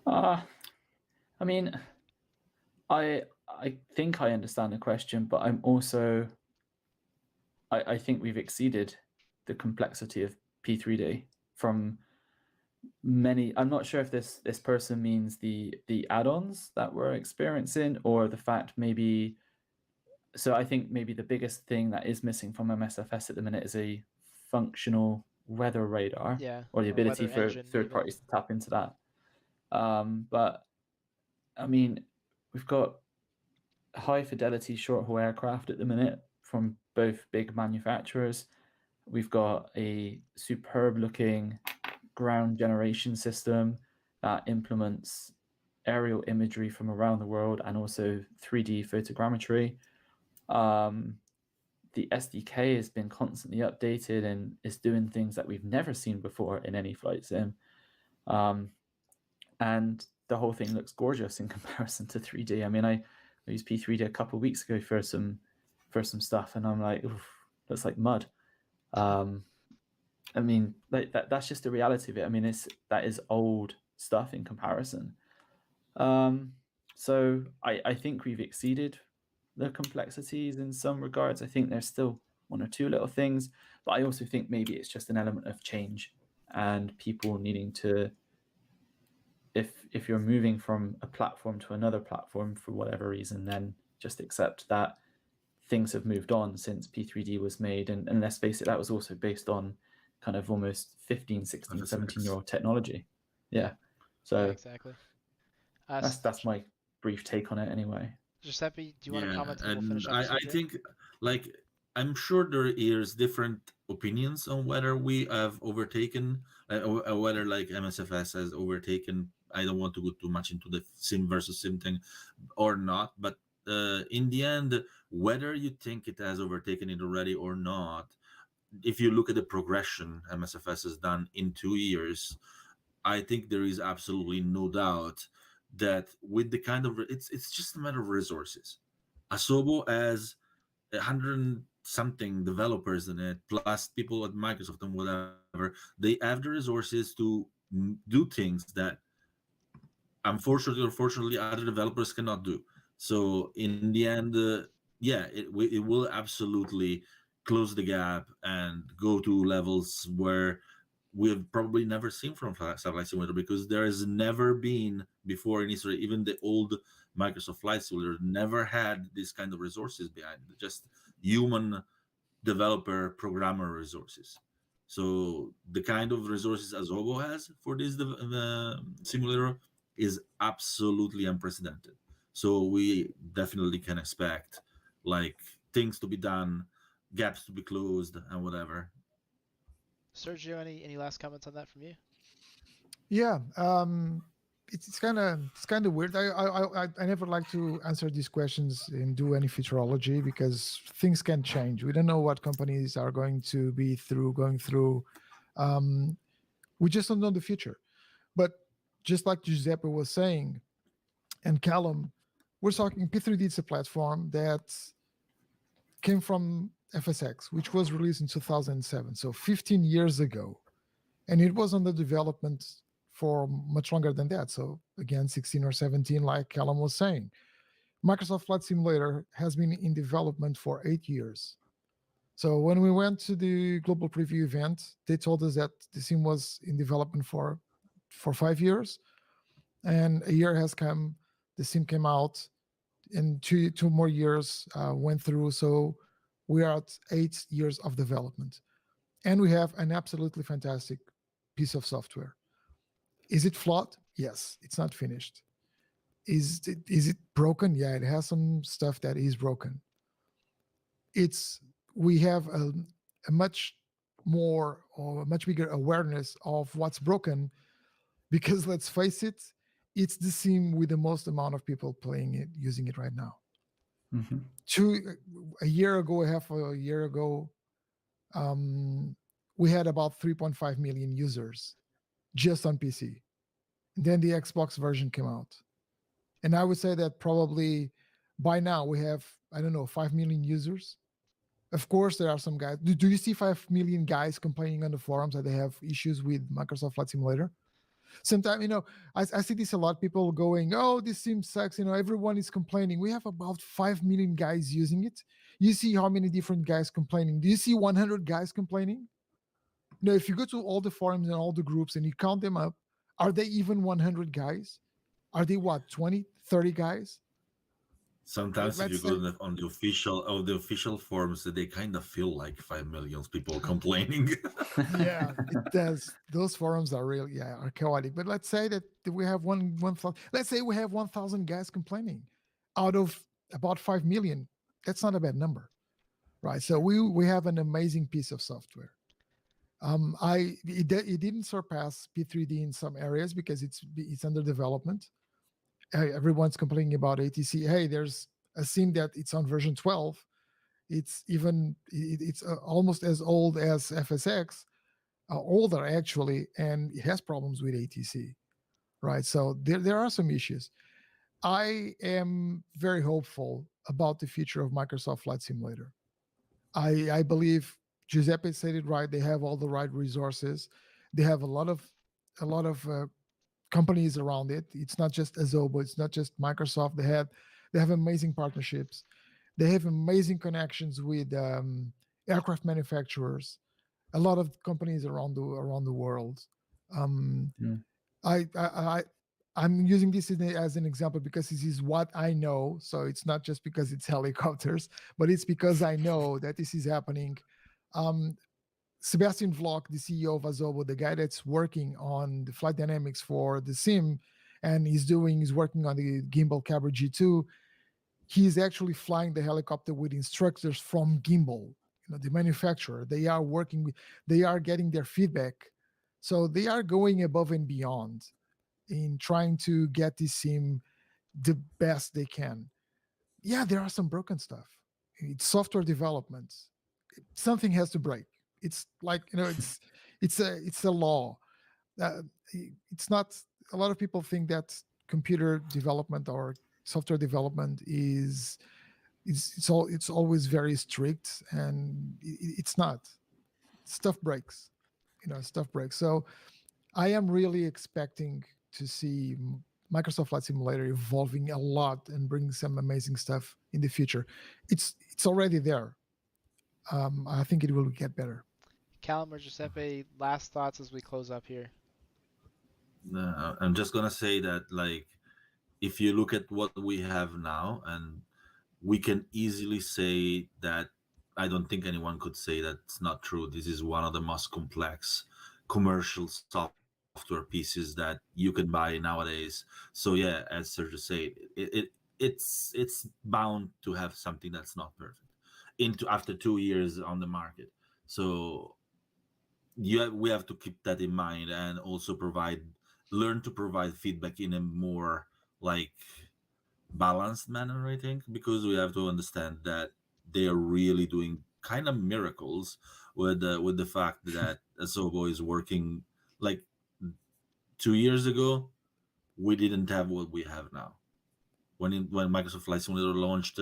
I mean, I think I understand the question, but I'm also I think we've exceeded the complexity of P3D from many. I'm not sure if this person means the add-ons that we're experiencing or the fact maybe. So I think maybe the biggest thing that is missing from MSFS at the minute is a functional weather radar Yeah, or the or ability weather for engine third even. parties to tap into that. But I mean, we've got high fidelity short haul aircraft at the minute from both big manufacturers. We've got a superb looking ground generation system that implements aerial imagery from around the world and also 3D photogrammetry. The SDK has been constantly updated and is doing things that we've never seen before in any flight sim. And the whole thing looks gorgeous in comparison to 3D. I mean, I used P3D a couple of weeks ago for some stuff, and I'm like, oof, looks like mud. I mean, like that's just the reality of it. I mean, that is old stuff in comparison. So I think we've exceeded the complexities in some regards. I think there's still one or two little things, but I also think maybe it's just an element of change and people needing to, if you're moving from a platform to another platform for whatever reason, then just accept that things have moved on since P3D was made. And let's face it, that was also based on kind of almost 15, 16, FSX. 17-year-old technology. Yeah. Yeah, So exactly. that's my brief take on it anyway. Giuseppe, do you want to Yeah, comment and then we'll and finish off with I Sergio? think like I'm sure there is different opinions on whether we have overtaken or whether like MSFS has overtaken. I don't want to go too much into the sim versus sim thing or not, but in the end, whether you think it has overtaken it already or not, if you look at the progression MSFS has done in 2 years, I think there is absolutely no doubt that with the kind of it's just a matter of resources. Asobo has 100 something developers in it, plus people at Microsoft and whatever. They have the resources to do things that unfortunately or fortunately other developers cannot do. So in the end, yeah, it will absolutely close the gap and go to levels where we've probably never seen from Satellite Simulator because there has never been before in history, even the old Microsoft Flight Simulator never had this kind of resources behind it, just human developer programmer resources. So the kind of resources Azobo has for this the simulator is absolutely unprecedented. So we definitely can expect like things to be done, gaps to be closed, and whatever. Sergio, any last comments on that from you? Yeah, it's kind of weird. I never like to answer these questions and do any futurology because things can change. We don't know what companies are going to be going through. We just don't know the future. But just like Giuseppe was saying, and Calum, we're talking P3D is a platform that came from FSX, which was released in 2007, so 15 years ago. And it was under development for much longer than that. So again, 16 or 17, like Calum was saying. Microsoft Flight Simulator has been in development for 8 years. So when we went to the global preview event, they told us that the sim was in development for 5 years, and a year has come. The sim came out, and two more years went through. So we are at 8 years of development, and we have an absolutely fantastic piece of software. Is it flawed? Yes, it's not finished. Is it broken? Yeah, it has some stuff that is broken. We have a much more or a much bigger awareness of what's broken, because let's face it, it's the sim with the most amount of people playing it, using it right now. Mhm. A year ago, half a year ago, we had about 3.5 million users just on PC. Then the Xbox version came out, and I would say that probably by now we have, I don't know, 5 million users. Of course, there are some guys. Do you see 5 million guys complaining on the forums that they have issues with Microsoft Flight Simulator? Sometimes, I see this a lot. People going, "Oh, this sim sucks." Everyone is complaining. We have about 5 million guys using it. You see how many different guys complaining? Do you see 100 guys complaining? If you go to all the forums and all the groups and you count them up, are they even 100 guys? Are they what, 20, 30 guys? Sometimes if you Let's go say, on the official forums, they kind of feel like 5 million people complaining. yeah, it does. Those forums are real, yeah, are chaotic. But let's say that we have let's say we have 1,000 guys complaining out of about 5 million. That's not a bad number, right? So we have an amazing piece of software. It didn't surpass P3D in some areas because it's under development. Everyone's complaining about ATC. Hey, there's a sim that it's on version 12. It's almost as old as FSX, older actually, and it has problems with ATC, right? So there are some issues. I am very hopeful about the future of Microsoft Flight Simulator. I believe Giuseppe said it right. They have all the right resources. They have a lot of companies around it. It's not just Azobo. It's not just Microsoft. They have amazing partnerships. They have amazing connections with aircraft manufacturers. A lot of companies around the world. Um, Yeah. I'm using this as an example because this is what I know. So it's not just because it's helicopters, but it's because I know that this is happening. Um, Sebastian Vlok, the CEO of Azobo, the guy that's working on the flight dynamics for the sim, and he's working on the gimbal Cabra G2. He's actually flying the helicopter with instructors from Gimbal, the manufacturer. They are getting their feedback. So they are going above and beyond in trying to get this sim the best they can. Yeah, there are some broken stuff. It's software development. Something has to break. It's like, it's a law. Uh, it's not. A lot of people think that computer development or software development it's always very strict, and it's not. Stuff breaks. Stuff breaks. So I am really expecting to see Microsoft Flight Simulator evolving a lot and bringing some amazing stuff in the future. It's already there. I think it will get better. Calum or Giuseppe, last thoughts as we close up here. I'm just gonna say that, like, if you look at what we have now, and we can easily say that, I don't think anyone could say that it's not true. This is one of the most complex commercial software pieces that you can buy nowadays. So yeah, as Sergio said, it's bound to have something that's not perfect into after 2 years on the market. So we have to keep that in mind, and also learn to provide feedback in a more, like, balanced manner, I think, because we have to understand that they are really doing kind of miracles with the fact that Asobo is working. Like, 2 years ago, we didn't have what we have now. When Microsoft Flight Simulator launched,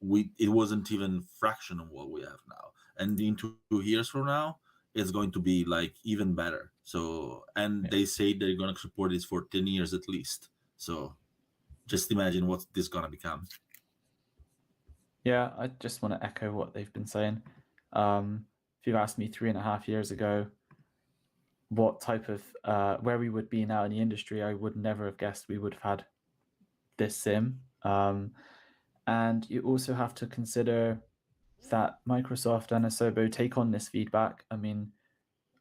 it wasn't even fraction of what we have now. And in 2 years from now, it's going to be like even better. So, and Yeah. they say they're going to support this for 10 years at least. So just imagine what this going to become. Yeah, I just want to echo what they've been saying. If you've asked me 3.5 years ago what type of where we would be now in the industry, I would never have guessed we would have had this sim. And you also have to consider that Microsoft and Asobo take on this feedback. I mean,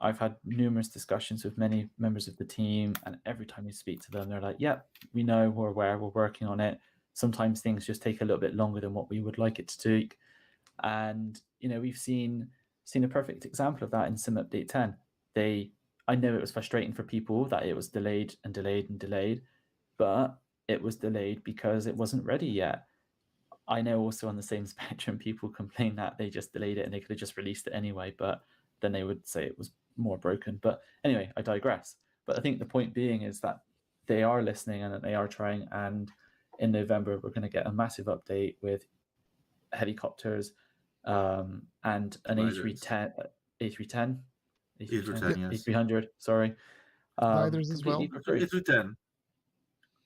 I've had numerous discussions with many members of the team, and every time you speak to them, they're like, "Yep, we know, we're aware, we're working on it." Sometimes things just take a little bit longer than what we would like it to take, and we've seen a perfect example of that in Sim Update 10. I know it was frustrating for people that it was delayed and delayed and delayed, but it was delayed because it wasn't ready yet. I know also on the same spectrum, people complain that they just delayed it and they could have just released it anyway, but then they would say it was more broken. But anyway, I digress. But I think the point being is that they are listening and that they are trying. And in November, we're going to get a massive update with helicopters and an Gliders. A310, A310, A310, Yeah, yes. A300, sorry, gliders as completely well. for free. A310.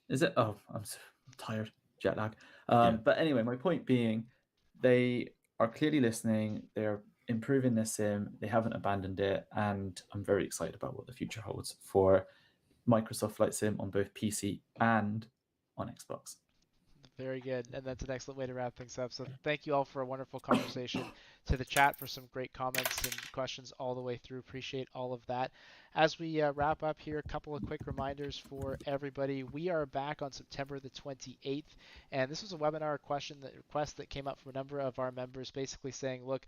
Is it? Oh, I'm so tired. Jet lag. Yeah. But anyway, my point being, they are clearly listening. They're improving this sim. They haven't abandoned it, and I'm very excited about what the future holds for Microsoft Flight Sim on both PC and on Xbox. Very good. And that's an excellent way to wrap things up. So thank you all for a wonderful conversation, to the chat for some great comments and questions all the way through. Appreciate all of that. As we wrap up here, a couple of quick reminders for everybody. We are back on September the 28th, and this was a webinar request that came up from a number of our members, basically saying, look,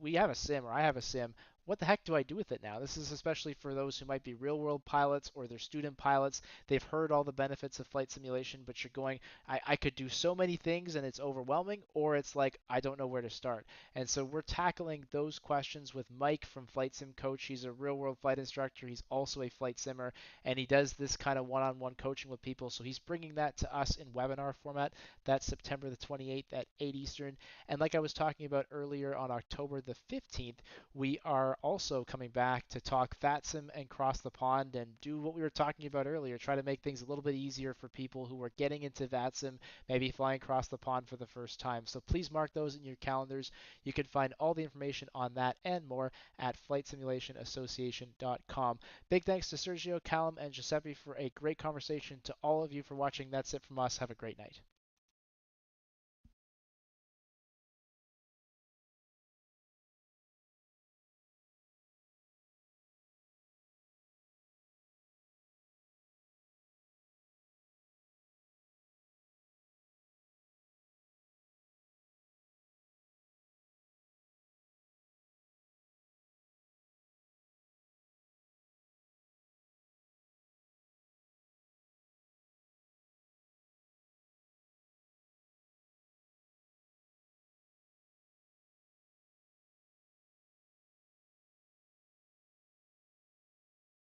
we have a sim, or I have a sim. What the heck do I do with it now? This is especially for those who might be real world pilots or they're student pilots. They've heard all the benefits of flight simulation, but you're going, I could do so many things and it's overwhelming, or it's like, I don't know where to start. And so we're tackling those questions with Mike from Flight Sim Coach. He's a real world flight instructor. He's also a flight simmer, and he does this kind of one-on-one coaching with people. So he's bringing that to us in webinar format. That's September the 28th at 8 Eastern. And like I was talking about earlier, on October the 15th, we are also coming back to talk FatSim and cross the pond and do what we were talking about earlier, try to make things a little bit easier for people who are getting into VATSIM, maybe flying across the pond for the first time. So please mark those in your calendars. You can find all the information on that and more at FlightSimulationAssociation.com. Big thanks to Sergio, Calum, and Giuseppe for a great conversation. To all of you for watching, that's it from us. Have a great night.